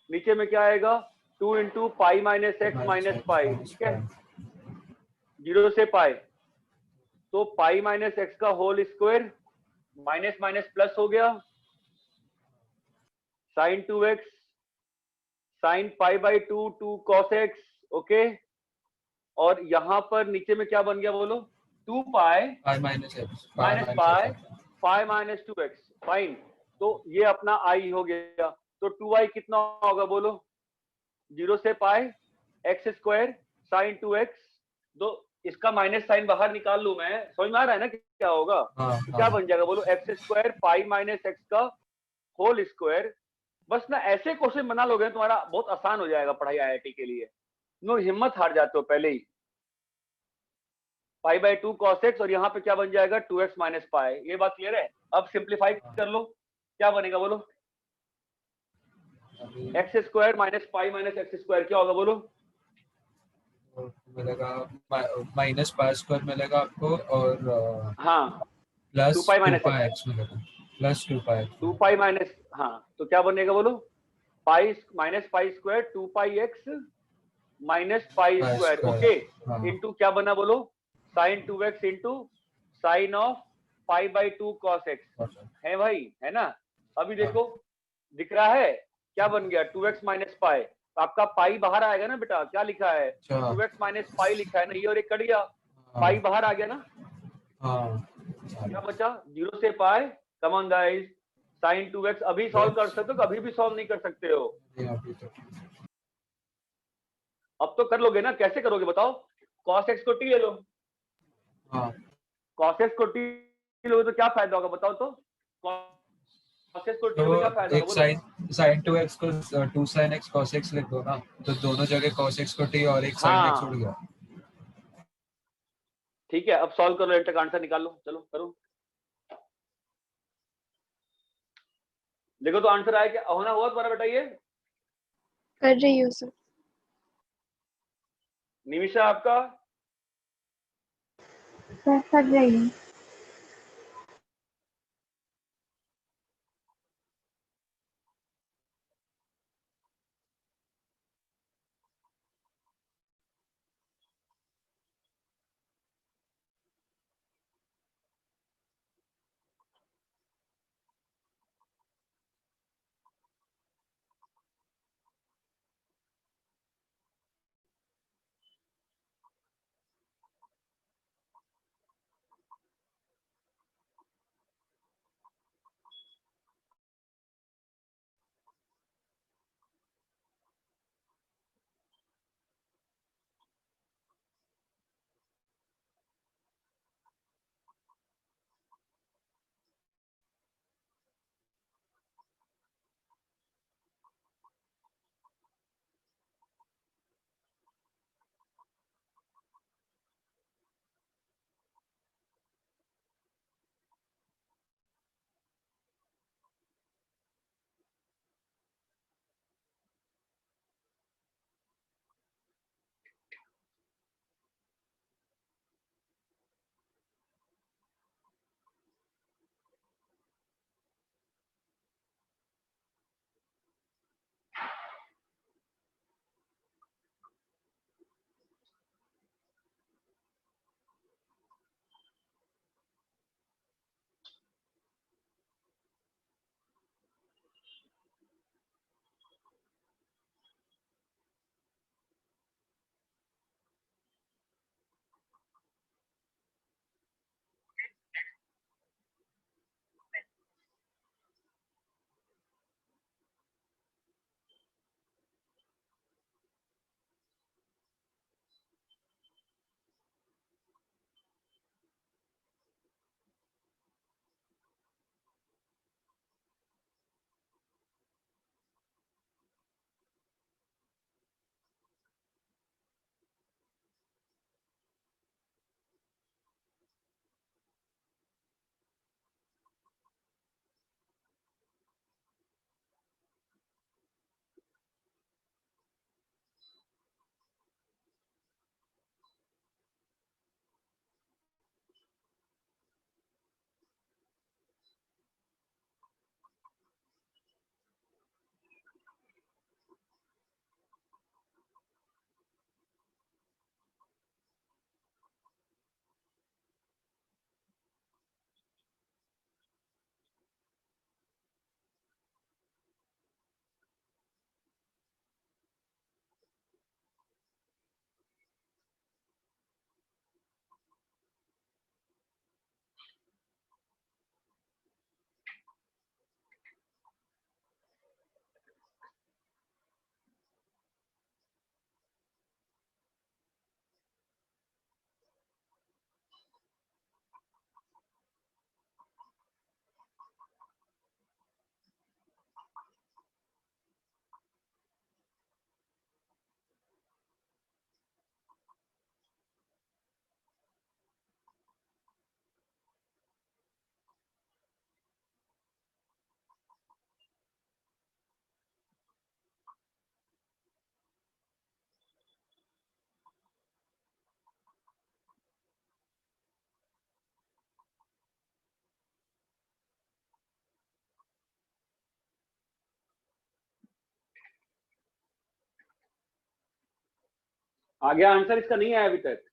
S1: नीचे में क्या आएगा, 2 into pi minus x minus pi, ठीक है। 0 से पाई, तो पाई माइनस एक्स का whole square, minus minus plus हो गया, sine 2x, sine π/2 2 cos x, okay. और यहां पर नीचे में क्या बन गया बोलो, 2 पाई
S2: माइनस
S1: पाई पाई माइनस 2x, फाइन। तो ये अपना i हो गया, तो 2i कितना होगा बोलो, 0 से पाई एक्स स्क्वायर साइन 2x, तो इसका माइनस साइन बाहर निकाल लूं मैं, समझ में आ रहा है ना क्या होगा, तो क्या बन जाएगा बोलो, x square pi minus x का होल स्क्वायर। बस ना ऐसे क्वेश्चन बना लोगे तुम्हारा बहुत आसान हो जाएगा पढ़ाई आईआईटी के लिए, नो हिम्मत हार जाते हो पहले ही। π/2 cos x और यहाँ पे क्या बन जाएगा, 2x माइनस पाई, ये बात क्लियर है। अब सिंप्लीफाई कर लो, क्या बनेगा बोलो, x square minus pi minus x square क्या होगा बोलो,
S2: मिलेगा माइनस पाई स्क्वायर मिलेगा आपको, और
S1: हाँ
S2: प्लस
S1: 2π माइनस
S2: x मिलेगा, प्लस 2π
S1: 2π माइनस, हाँ तो क्या बनेगा बोलो, pi minus pi square 2πx minus pi square, okay, into क्या बना बोलो, sine 2x into sine of π/2 cos x, है भाई, है ना। अभी देखो दिख रहा है क्या बन गया, 2x माइनस पाई, आपका पाई बाहर आएगा ना बेटा, क्या लिखा है 2x माइनस पाई लिखा है ना, ये और एक कट गया, पाई बाहर आ गया ना, क्या बचा, 0 से pi, come on guys, sine 2x अभी सॉल्व कर सकते हो, कभी भी सॉल्व नहीं कर सकते हो, अब तो कर लोगे ना, कैसे करोगे बताओ, cos x को t ले लो, cos x को t लोगे तो क्या फायदा होगा बताओ, तो cos x को t लोगे क्या फायदा
S2: एक
S1: होगा बोलो,
S2: साइन 2x को 2 sin x cos x लिख दो ना, तो दोनों जगह cos x को t और एक sin x उड़ गया।
S1: ठीक है, अब सॉल्व करो, एंटर का आंसर निकाल लो, चलो करो, देखो तो आंसर आया क्या, होना हुआ तुम्हारा बेटा ये,
S4: कर रही हूँ सर।
S1: निमिषा आपका,
S6: कर रही हूँ।
S1: आ गया आंसर? इसका नहीं आया अभी तक?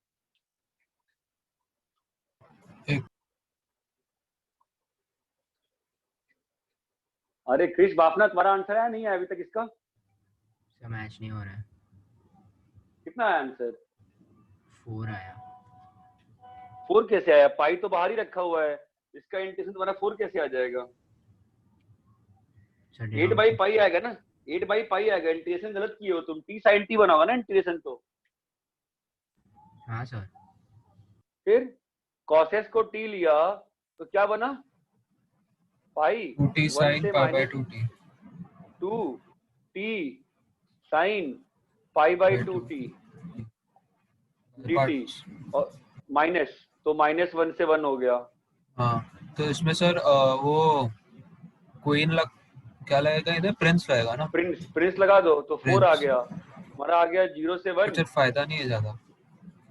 S1: अरे क्रिश बापना, तुम्हारा आंसर आया नहीं आया अभी तक इसका?
S3: सर मैच नहीं हो रहा है।
S1: कितना आया आंसर?
S3: 4 आया।
S1: 4 कैसे आया? पाई तो बाहर ही रखा हुआ है, इसका इंटीग्रेशन तुम्हारा 4 कैसे आ जाएगा?
S3: सर
S1: 8 बाई पाई आएगा ना, 8 बाई पाई आएगा। इंटीग्रेशन गलत किए हो तुम, टी साइन टी बनाओगा ना इंटीग्रेशन तो।
S3: हाँ सर।
S1: फिर cos s को t लिया तो क्या बना? पाई
S2: 2t
S1: 1
S2: sin
S1: से
S2: pi by
S1: minus
S2: 2t
S1: 2t sine pi by 2t dt और माइनस, तो -1 से 1 हो गया।
S2: हाँ, तो इसमें सर वो क्वीन लग क्या लगेगा इधर? प्रिंस लगेगा ना?
S1: प्रिंस लगा दो तो 4 आ
S2: प्रिंस।
S1: गया हमारा, आ गया 0 से 1।
S2: कुछ फायदा नहीं है ज्यादा।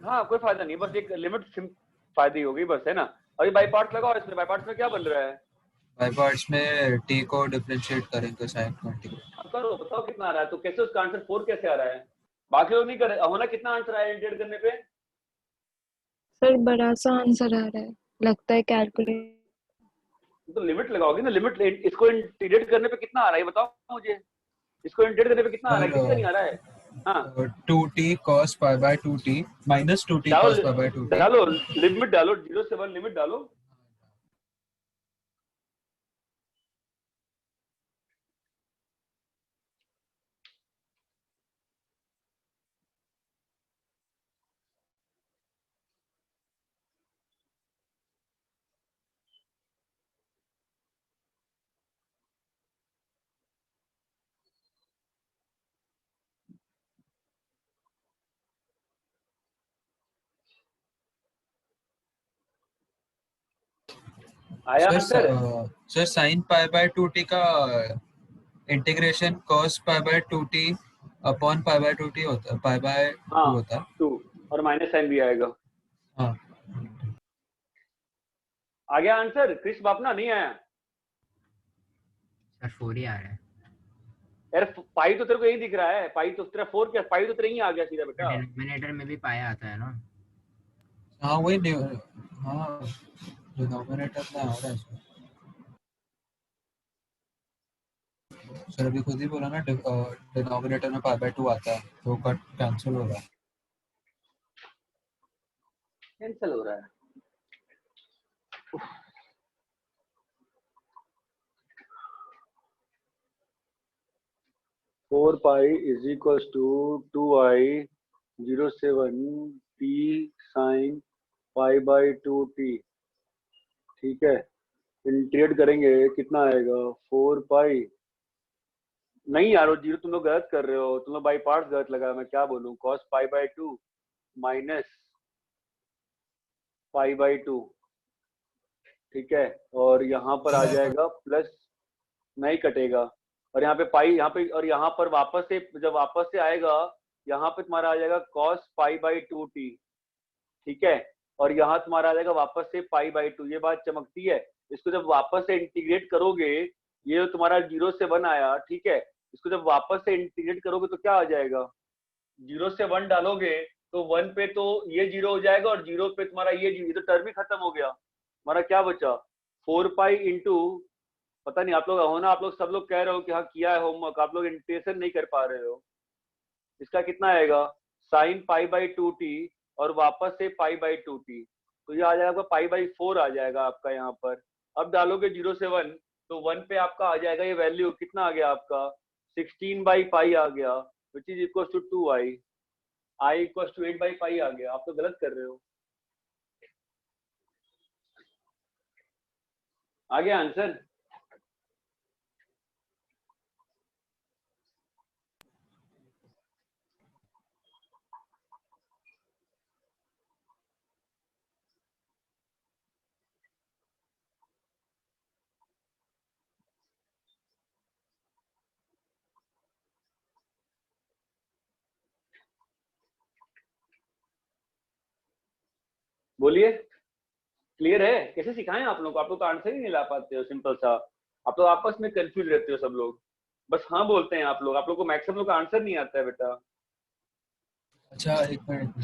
S1: हाँ कोई फायदा नहीं, बस एक लिमिट फायदा ही होगी बस, है ना। अभी बाई पार्ट्स लगाओ, इसमें बाई पार्ट्स में क्या बन रहा है?
S2: बाई पार्ट्स में t को डिफरेंशिएट करेंगे sin को इंटीग्रेट।
S1: हाँ, करो बताओ कितना आ रहा है, तो कैसे उसका आंसर 4 कैसे आ रहा है? बाकी लोग नहीं करे होना। कितना आंसर आया इंटीग्रेट करने पे?
S4: सर बड़ा सा आंसर आ रहा है, लगता है कैलकुलेट।
S1: तो लिमिट लगाओगे ना, लिमिट। इसको इंटीग्रेट करने पे कितना आ रहा है बताओ मुझे, इसको इंटीग्रेट करने पे कितना आ रहा है? कितना नहीं आ रहा है? हाँ
S2: 2t cos pi by 2t minus 2t
S1: डालो,
S2: cos pi by 2t।
S1: डालो लिमिट डालो, 0 से 1 लिमिट डालो। आया answer?
S2: Sir sin pi by 2t का integration cos pi by 2t upon pi by 2t होता है, pi by 2 होता है।
S1: 2 और माइनस साइन भी आएगा।
S2: हाँ
S1: आ गया आंसर? क्रिश बापना नहीं आया?
S3: सर 4 ही आ रहा है।
S1: यार पाई तो तेरे को यही दिख रहा है, पाई तो तेरा 4 क्या, पाई तो तेरा ही आ गया सीधा बेटा।
S3: डिनोमिनेटर में भी पाया आता है ना?
S2: हाँ वही हाँ डिनोमिनेटर में आ रहा है सर। सर अभी खुद ही बोला ना डिनोमिनेटर में pi by 2 आता है, तो कट कैंसिल हो रहा है।
S1: कैंसिल हो रहा है। 4 pi is equal to 2i 0 से 1 t sine pi by 2t। ठीक है, इंटीग्रेट करेंगे कितना आएगा? 4 पाई नहीं यार, वो 0 तुम लोग गलत कर रहे हो, तुम लोग बाई पार्ट्स गलत लगा। मैं क्या बोलूं? cos pi by 2 minus pi by 2। ठीक है, और यहाँ पर आ जाएगा प्लस, नहीं कटेगा, और यहाँ पे पाई, यहाँ पे और यहाँ पर वापस से, जब वापस से आएगा यहाँ पे तुम्हारा आ जाएगा cos पाई बाई 2t। ठीक है, और यहाँ तुम्हारा आ जाएगा वापस से पाई बाई 2। ये बात चमकती है। इसको जब वापस से इंटीग्रेट करोगे, ये तुम्हारा 0 से 1 आया, ठीक है, इसको जब वापस से इंटीग्रेट करोगे तो क्या आ जाएगा? 0 से 1 डालोगे तो 1 पे तो ये 0 हो जाएगा, और 0 पे तुम्हारा ये तो टर्म ही खत्म हो गया। हमारा क्या बचा? 4 पाई इंटू, पता नहीं आप लोग हो ना, आप लोग सब लोग कह रहे हो कि हाँ किया है होमवर्क, आप लोग इंटीग्रेशन नहीं कर पा रहे हो। इसका कितना आएगा? साइन पाई बाई 2t और वापस से पाई बाई 2t, तो ये आ जाएगा पाई बाई 4 आ जाएगा आपका यहाँ पर। अब डालोगे 0 से 1 तो 1 पे आपका आ जाएगा ये वैल्यू, कितना आ गया आपका? 16 बाई पाई आ गया, which is equal to 2i, i equal to 8 by pi आ गया। आप तो गलत कर रहे हो। आ गया आंसर? बोलिए, क्लियर है? कैसे सिखाएं आप लोग को? आप लोग तो आंसर ही नहीं ला पाते हो सिंपल सा। आप लोग आपस में कंफ्यूज रहते हो सब लोग, बस हाँ बोलते हैं आप लोग को मैक्सिमम लोग का आंसर नहीं आता है बेटा।
S2: अच्छा एक मिनट।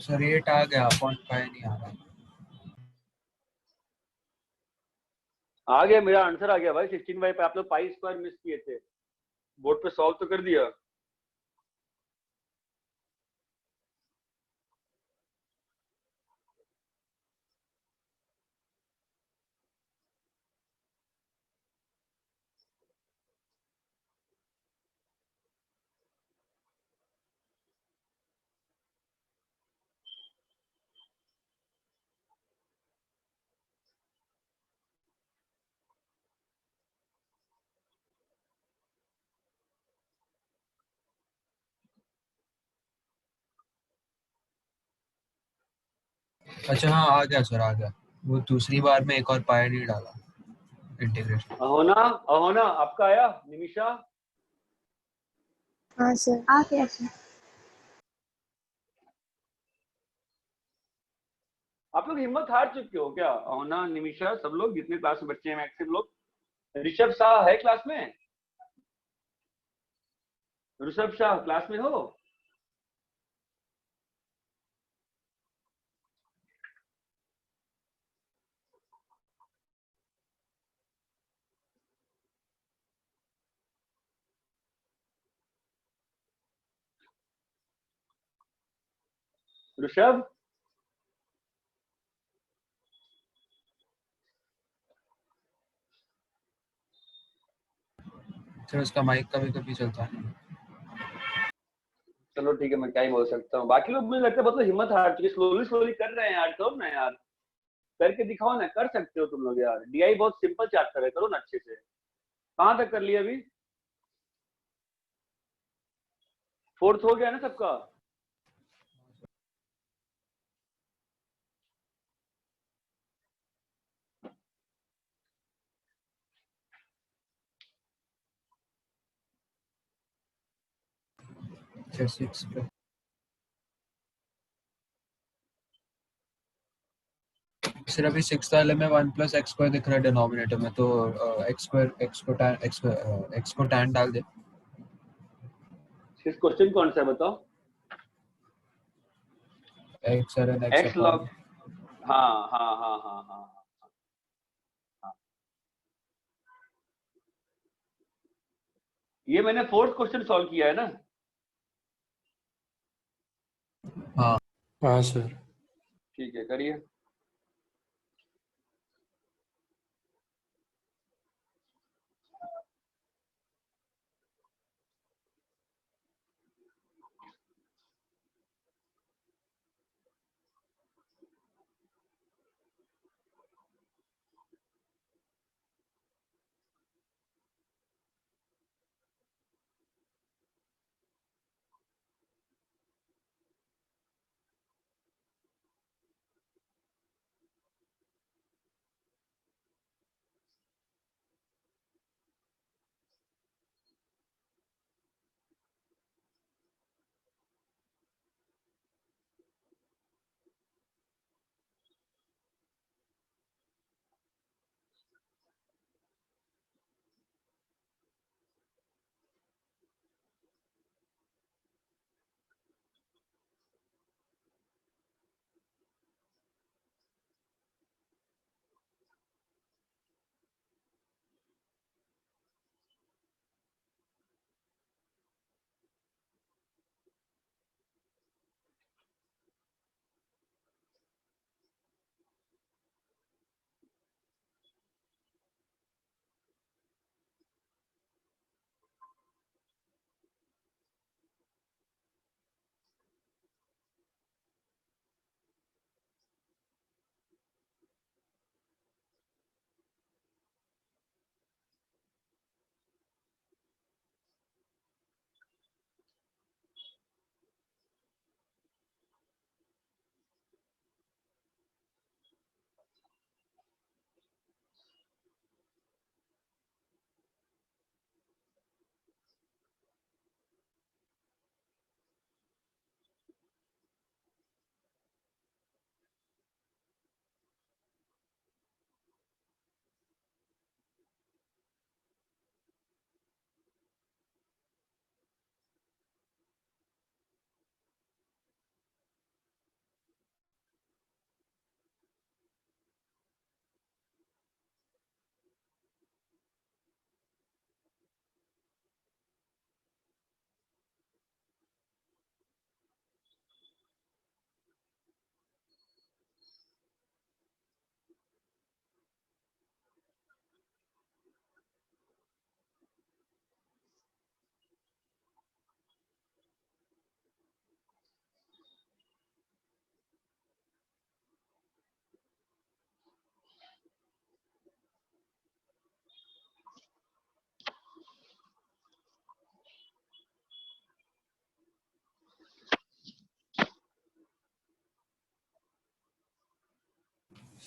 S2: सर रेट आ गया, 0.5 नहीं आ रहा।
S1: आ गया, मेरा आंसर आ गया भाई 16 पे। आप लोग पाई स्क्वायर मिस किए थे, बोर्ड पे सॉल्व तो कर दिया।
S2: अच्छा हाँ आ गया सर, आ गया। वो दूसरी बार में एक और पाया नहीं डाला इंटीग्रेशन।
S1: अहोना, अहोना आपका आया? निमिषा,
S4: हाँ सर।
S6: आ गया सर।
S1: आप लोग हिम्मत हार चुके हो क्या? अहोना, निमिषा, सब लोग जितने क्लास में बच्चे हैं मैक्सिमम लोग। ऋषभ शाह है क्लास में? ऋषभ शाह क्लास में हो? ऋषभ,
S2: सर उसका माइक कभी कभी चलता है।
S1: चलो ठीक है, मैं क्या ही बोल सकता हूँ। बाकी लोग मुझे लगता है मतलब हिम्मत हार चुके, स्लोली स्लोली कर रहे हैं यार। करो ना यार, करके दिखाओ ना, कर सकते हो तुम लोग यार। डीआई बहुत सिंपल चैप्टर है, करो ना अच्छे से। कहाँ तक कर लिया अभी? फोर्थ हो गया ना सबका?
S2: अच्छा 6 पे। सर अभी 6th वाले में 1 + x² दिख रहा है डिनोमिनेटर में, तो x को tan डाल दे।
S1: इस क्वेश्चन कौन सा है बताओ?
S2: x sir and x
S1: x
S2: upon.
S1: Log, हाँ हाँ हाँ हाँ हाँ हाँ। ये मैंने फोर्थ क्वेश्चन सॉल्व किया है ना?
S2: हाँ
S7: हाँ सर।
S1: ठीक है, करिए।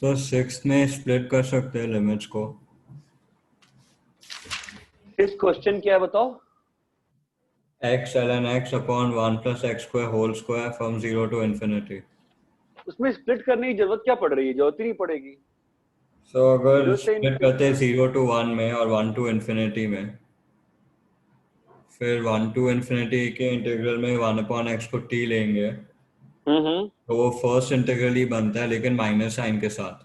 S10: सर 6 में स्प्लिट कर सकते हैं लिमिट्स को।
S1: इस क्वेश्चन क्या है बताओ?
S10: x ln x upon 1 plus x square whole square from 0 to infinity.
S1: उसमें स्प्लिट करने की जरूरत क्या पड़ रही है? जरूरत ही नहीं पड़ेगी।
S10: सो अगर
S1: 0 से
S10: स्प्लिट करते हैं 0 टू 1 में और 1 टू इन्फिनिटी में, फिर 1 टू इन्फिनिटी के इंटीग्रल में 1 अपॉन एक्स को t लेंगे तो वो फर्स्ट इंटीग्रल ही बनता है लेकिन माइनस साइन के साथ।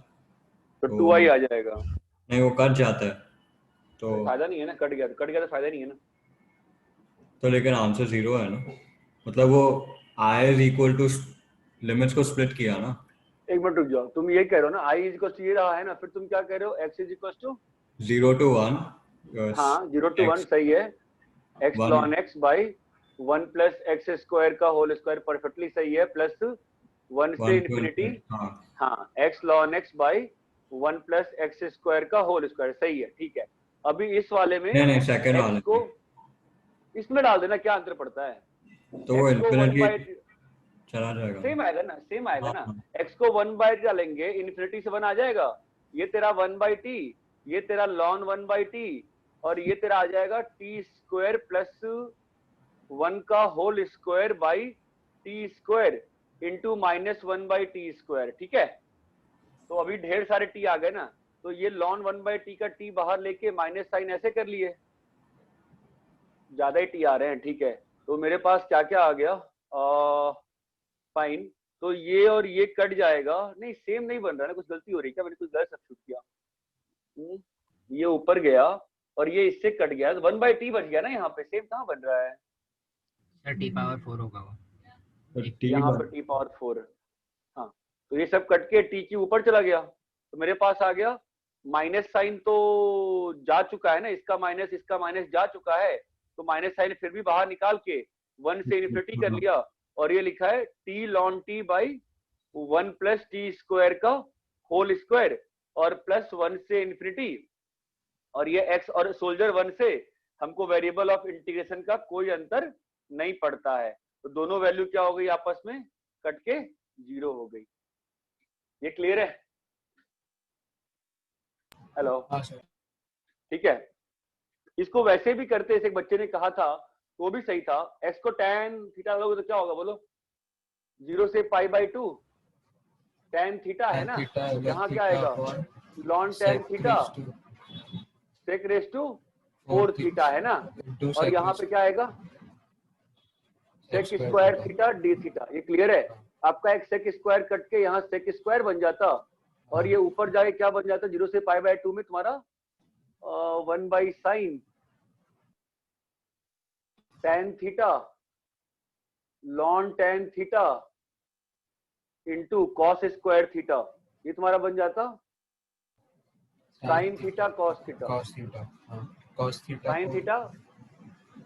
S1: तो
S10: तो
S1: 2i आ जाएगा।
S10: नहीं, वो कट जाता है तो
S1: फायदा नहीं है ना, कट गया तो फायदा नहीं है ना।
S10: तो लेकिन आंसर 0 है ना, मतलब वो i is equal to limits को स्प्लिट किया ना।
S1: एक मिनट रुक जाओ, तुम ये कह रहे हो ना i इज इक्वल टू ये रहा है ना, फिर तुम क्या कह रहे हो? x is equal to
S10: 0 to 1।
S1: हाँ 0 to 1 सही है। x
S10: one
S1: ln x by 1 plus x square का होल स्क्वायर परफेक्टली सही है, प्लस 1 से इन्फिनिटी। हाँ x ln x by 1 plus x square का होल स्क्वायर सही है, ठीक है। अभी इस वाले में
S10: नहीं सेकंड
S1: x
S10: वाले
S1: को इसमें डाल देना, क्या अंतर पड़ता है?
S10: तो वो
S1: x को 1
S10: इन्फिनिटी
S1: बाई
S10: चला जाएगा।
S1: सेम आएगा ना, सेम आएगा ना।
S10: हाँ।
S1: x को 1 बाई डालेंगे, इन्फिनिटी से 1 आ जाएगा। ये तेरा 1 बाई टी, ये तेरा ln 1 बाई टी, और ये तेरा आ जाएगा टी स्क्वायर प्लस 1 का whole square by t square into minus 1 by t square, ठीक है। तो अभी ढेर सारे टी आ गए ना, तो ये ln 1 बाई टी का टी बाहर लेके माइनस साइन ऐसे कर लिए, ज्यादा ही टी आ रहे हैं, ठीक है। तो मेरे पास क्या क्या आ गया? फाइन। तो ये और ये कट जाएगा। नहीं सेम नहीं बन रहा है, कुछ गलती हो रही है क्या? मैंने कुछ गलत सब्स्टिट्यूट किया। ये ऊपर गया और ये इससे कट गया, तो 1 बाई टी बच गया ना यहाँ पे। सेम कहाँ बन रहा है?
S3: सर टी पावर 4 होगा वो।
S1: यहाँ पर टी पावर 4। हाँ तो ये सब कट के टी की ऊपर चला गया, तो मेरे पास आ गया माइनस साइन तो जा चुका है ना, इसका माइनस जा चुका है, तो माइनस साइन फिर भी बाहर निकाल के 1 से इन्फिनिटी कर लिया, और ये लिखा है T ln T by 1 plus T square का होल स्क्वायर और प्लस 1 से इन्फिनिटी, और ये x और सोल्जर 1 से हमको वेरिएबल ऑफ इंटीग्रेशन का कोई अंतर नहीं पड़ता है, तो दोनों वैल्यू क्या हो गई आपस में कट के 0 हो गई। ये क्लियर है? हेलो, ठीक है। इसको वैसे भी करते, जैसे एक बच्चे ने कहा था तो वो भी सही था। x को tan थीटा लोगे तो क्या होगा बोलो? 0 से पाई बाई 2 tan थीटा है ना, यहाँ क्या आएगा? ln tan theta sec raise to 4 theta है ना, और यहाँ पे क्या आएगा? sec square theta d theta. ये क्लियर है? आपका एक sec स्क्वायर कट के यहाँ sec स्क्वायर बन जाता, और ये ऊपर जाके क्या बन जाता? 0 से पाई बाई 2 में तुम्हारा 1 by sine tan theta ln tan theta into cos square theta, ये तुम्हारा बन जाता sine theta cos theta.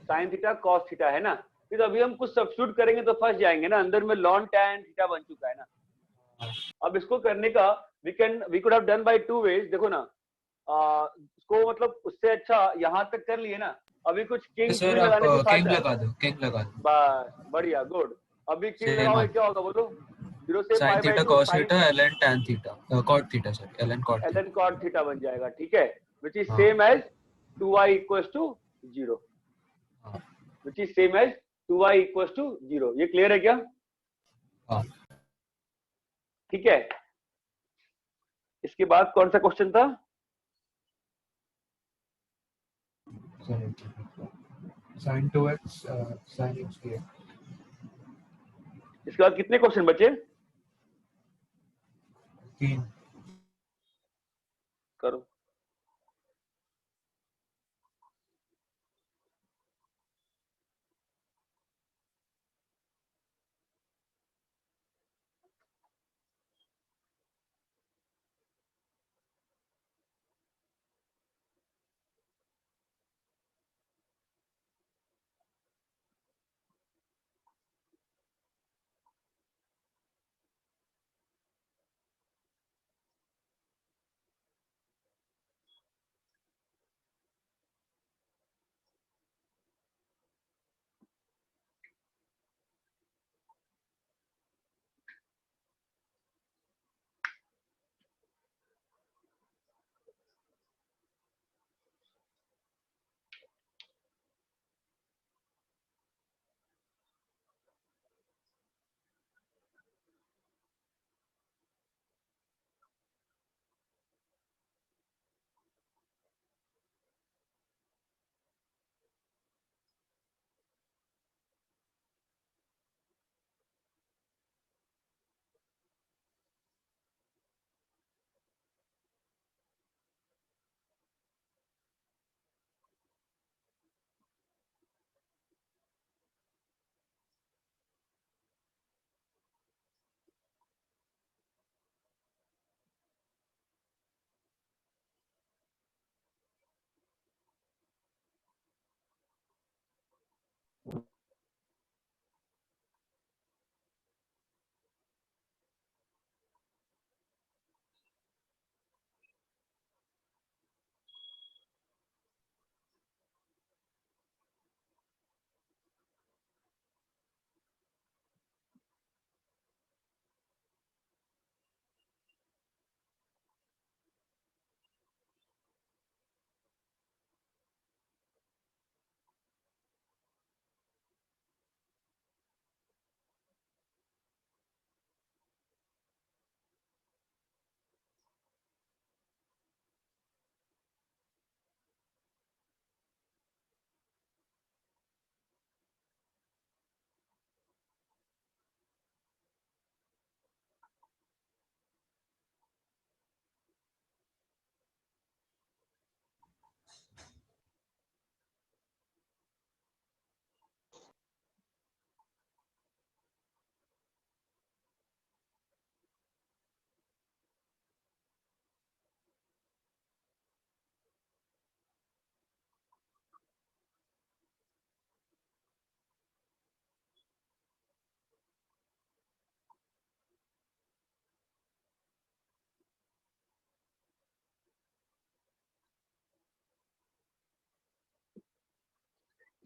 S1: Sine theta cos theta है ना। फिर अभी हम कुछ सब्स्टिट्यूट करेंगे तो फंस जाएंगे ना, अंदर में ln tan थीटा बन चुका है ना। अब इसको करने का we could have done by 2 ways. देखो ना, इसको मतलब उससे अच्छा यहाँ तक कर लिए ना। अभी कुछ किंग
S2: सर आप किंग लगा दो
S1: बस, बढ़िया, गुड। अभी किंग लगाओगे क्या होगा बोलो? 0 से
S2: sin
S1: pi by
S2: theta
S1: 2
S2: cos
S1: sine
S2: theta ln tan theta cot theta sorry ln cot
S1: ln cot theta बन जाएगा, ठीक है, which is same as 2y equals to 0, which is same as 2y equals to 0। ये clear है क्या? ठीक है। इसके बाद कौन सा क्वेश्चन था?
S8: sin 2x sin x dx।
S1: इसके बाद कितने क्वेश्चन बचे?
S8: 3।
S1: करो।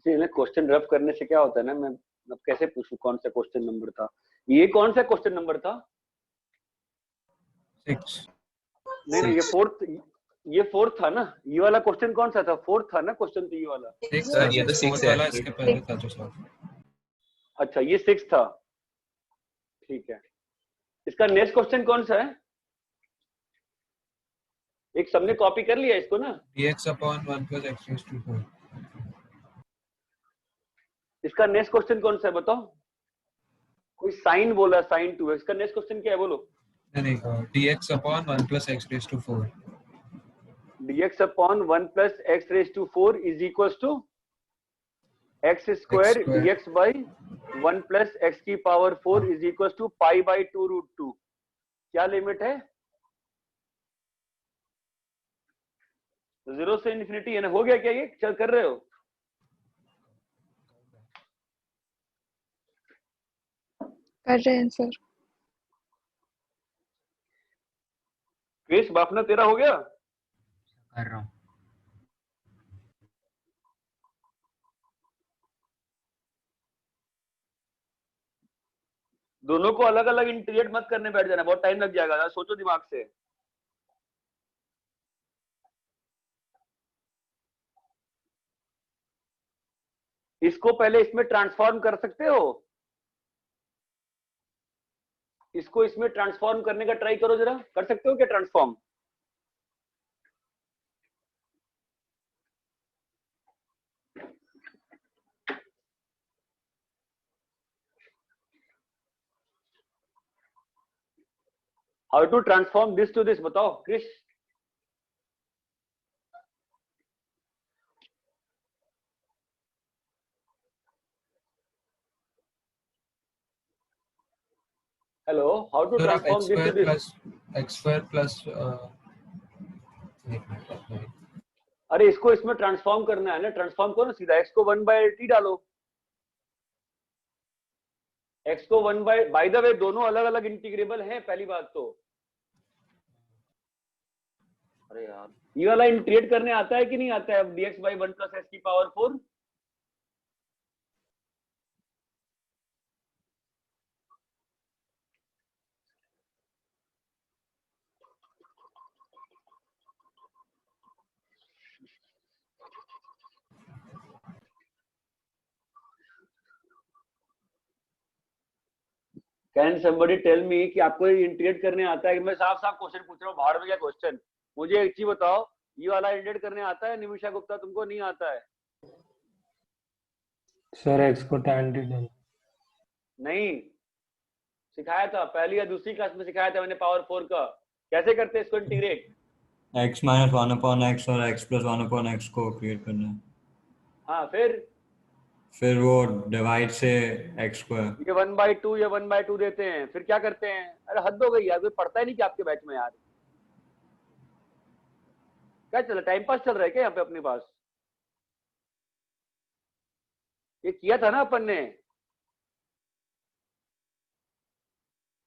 S1: क्वेश्चन रफ करने से क्या होता है ना, मैं अब कैसे पूछूं कौन सा क्वेश्चन नंबर था, ये कौन सा क्वेश्चन नंबर था?
S2: 6
S1: नहीं ये फोर्थ था ना, ये वाला क्वेश्चन कौन सा था? फोर्थ था ना क्वेश्चन, तो ये वाला
S2: 6
S5: सर ये तो 6 है।
S2: वाला इसके पहले था जो सॉल्व।
S1: अच्छा ये 6 था, ठीक है। इसका नेक्स्ट क्वेश्चन कौन सा है? एक सबने कॉपी कर लिया इसको ना,
S2: dx upon 1 plus x raised to 4।
S1: इसका नेक्स्ट क्वेश्चन कौन सा है बताओ? कोई साइन बोला, साइन 2 है, इसका नेक्स्ट क्वेश्चन क्या है बोलो?
S2: नहीं dx upon 1 plus x raised to 4।
S1: dx upon 1 plus x raised to 4 is equals to x square dx by 1 plus x की power 4 is equals to pi by 2 root 2। क्या limit है? 0 से infinity है ना, हो गया क्या ये? चल कर रहे हो?
S4: कर रहे हैं सर।
S1: क्रिस बापना तेरा हो गया?
S3: कर रहा हूँ।
S1: दोनों को अलग अलग इंटीग्रेट मत करने बैठ जाना, बहुत टाइम लग जाएगा, सोचो दिमाग से। इसको पहले इसमें ट्रांसफॉर्म कर सकते हो, इसको इसमें ट्रांसफॉर्म करने का ट्राई करो जरा, कर सकते हो क्या transform? How to transform this to this बताओ Krish. Hello, how to transform this to this?
S2: x square plus
S1: अरे इसको इसमें ट्रांसफॉर्म करना है ना, ट्रांसफॉर्म करो ना सीधा, x को 1/t डालो, x को 1 बाय द वे दोनों अलग अलग इंटीग्रेबल हैं पहली बात तो। अरे यार ये वाला इंटीग्रेट करने आता है कि नहीं आता है? dx by 1 plus x की power 4। Can somebody tell me कि आपको इंटीग्रेट करने आता है कि मैं साफ साफ क्वेश्चन पूछ रहा हूँ, बाहर में क्या क्वेश्चन? मुझे एक चीज बताओ, ये वाला इंटीग्रेट करने आता है निमिषा गुप्ता? तुमको नहीं आता है?
S7: सर x को tan t डाल।
S1: नहीं सिखाया था, पहली या दूसरी क्लास में सिखाया था मैंने पावर 4 का, कैसे करते हैं इसको integrate?
S10: x minus 1 upon x और x plus 1 upon x को क्रिएट करना है।
S1: हाँ
S10: फिर वो डिवाइड से x स्क्वायर,
S1: ये 1/2 या 1/2 देते हैं, फिर क्या करते हैं? अरे हद हो गई यार, कोई पढ़ता ही नहीं क्या आपके बैच में यार? क्या चल रहा, टाइम पास चल रहा है क्या यहाँ पे अपने पास? ये किया था ना अपन ने,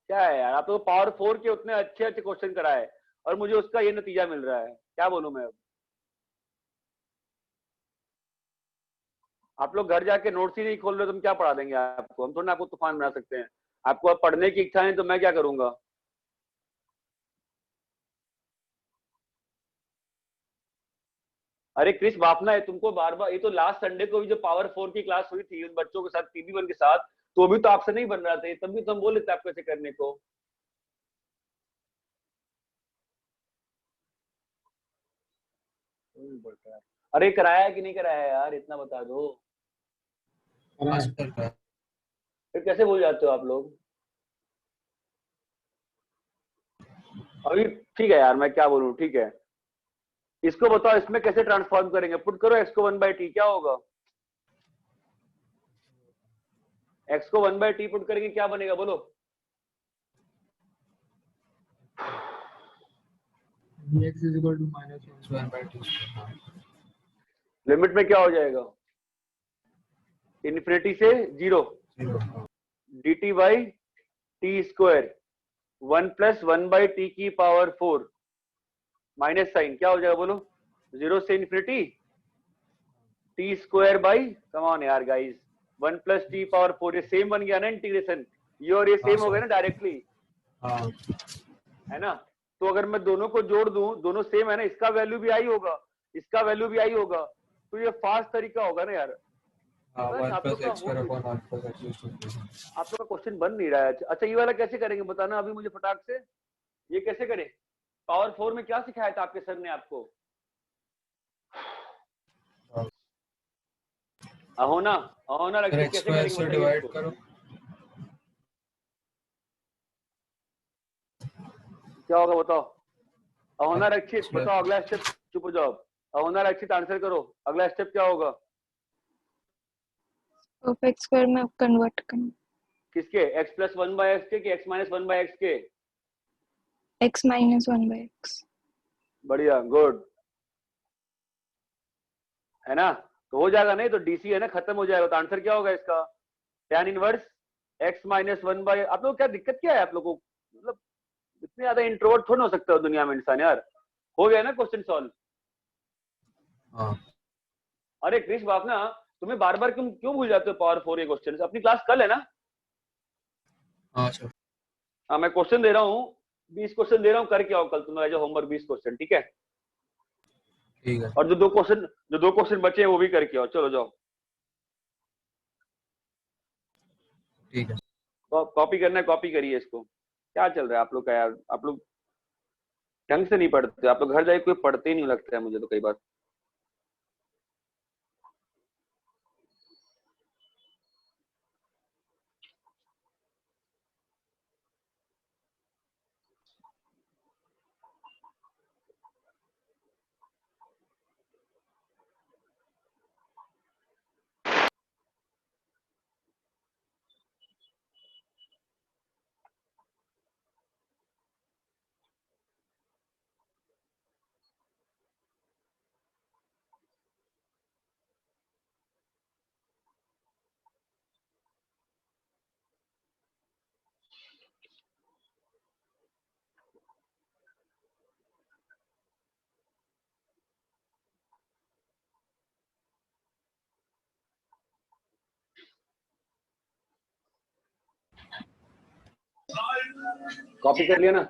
S1: क्या है यार? आप तो पावर 4 के उतने अच्छे अच्छे क्वेश्चन कराए और मुझे उसका ये नतीजा मिल रहा है, क्या बोलूं मैं अब? आप लोग घर जाके नोट्स ही नहीं खोल रहे, तुम क्या पढ़ा देंगे आपको? हम थोड़ा ना आपको तूफान बना सकते हैं। आपको अब पढ़ने की इच्छा है तो मैं क्या करूंगा? अरे क्रिस बापना है तुमको बार बार, ये तो लास्ट संडे को भी जो पावर 4 की क्लास हुई थी उन बच्चों के साथ, PB1 के साथ, तो भी तो आपसे नहीं बन रहा था, तब भी तो हम बोले थे आपको ऐसे करने को। अरे कराया कि नहीं कराया यार, इतना बता दो। फिर कैसे भूल जाते हो आप लोग? अभी ठीक है यार, मैं क्या बोलूं, ठीक है। इसको बताओ इसमें कैसे ट्रांसफॉर्म करेंगे? पुट करो x को 1/t, क्या होगा? x को 1/t पुट करेंगे क्या बनेगा बोलो?
S8: dx is equal to minus 1/t।
S1: Limit में क्या हो जाएगा? इन्फिनिटी से 0 dt by t square 1 plus 1/t की पावर 4 माइनस साइन क्या हो जाएगा बोलो? 0 से infinity T square by, come on यार गाइस, 1 प्लस टी पावर 4, ये सेम बन गया ना इंटीग्रेशन, ये और ये
S2: हाँ,
S1: सेम हो गया
S2: सर।
S1: ना डायरेक्टली,
S2: हाँ
S1: है ना। तो अगर मैं दोनों को जोड़ दूं, दोनों सेम है ना, इसका वैल्यू भी आई होगा, इसका वैल्यू भी आई होगा, तो ये फास्ट तरीका होगा ना यार।
S2: हाँ,
S1: बस
S2: 1
S1: आप लोग
S2: प्लस
S1: का
S2: x square upon 1 plus x to the power.
S1: आप लोग का क्वेश्चन बन नहीं रहा है। अच्छा ये वाला कैसे करेंगे बताना अभी मुझे फटाक से, ये कैसे करें? पावर 4 में क्या सिखाया था आपके सर ने आपको? अहोना, अहोना
S2: सर
S1: रक्षित
S2: एक्स
S1: कैसे
S2: स्क्वायर
S1: करेंगे
S2: से
S1: बताइए
S2: डिवाइड
S1: इसको।
S2: करो।
S1: क्या होगा बताओ? अहोना रक्षित
S2: इसमें-
S1: बताओ अगला स्टेप, चुप हो जाओ। अहोना रक्षित आंसर करो, अगला स्टेप क्या होगा?
S4: ऑफ एक्स स्क्वायर में कन्वर्ट करना,
S1: किसके? x प्लस 1 बाय एक्स के कि x माइनस 1 बाय एक्स के?
S4: x minus 1 by x.
S1: बढ़िया, गुड, है ना। तो हो जाएगा नहीं तो डीसी है ना, खत्म हो जाएगा। तो आंसर क्या होगा इसका? tan inverse x minus 1 by. आप लोग क्या दिक्कत क्या है आप लोगों को? मतलब इतने ज्यादा इंट्रोवर्ट थोड़ा हो सकता है दुनिया में इंसान यार। हो गया ना क्वेश्चन सॉल्व?
S2: हाँ
S1: अरे क्रिश बाप ना, तुम्हें बार बार क्यों क्यों भूल जाते हो पावर 4 ये क्वेश्चन? अपनी क्लास कल है ना?
S2: हाँ सर।
S1: हाँ मैं क्वेश्चन दे रहा हूँ, 20 क्वेश्चन दे रहा हूँ, करके आओ कल तुम्हारा जो होमवर्क 20 क्वेश्चन, ठीक है?
S2: ठीक है।
S1: और जो दो क्वेश्चन बचे हैं वो भी करके आओ, चलो जाओ।
S2: ठीक है।
S1: कॉपी करना है, कॉपी करिए इसको। क्या चल रहा है आप लोग का यार? आप लोग ढंग से नहीं पढ़ते, आप लोग घर जाके कोई पढ़ते ही नहीं लगता है मुझे तो कई बार। कॉपी कर लिया ना?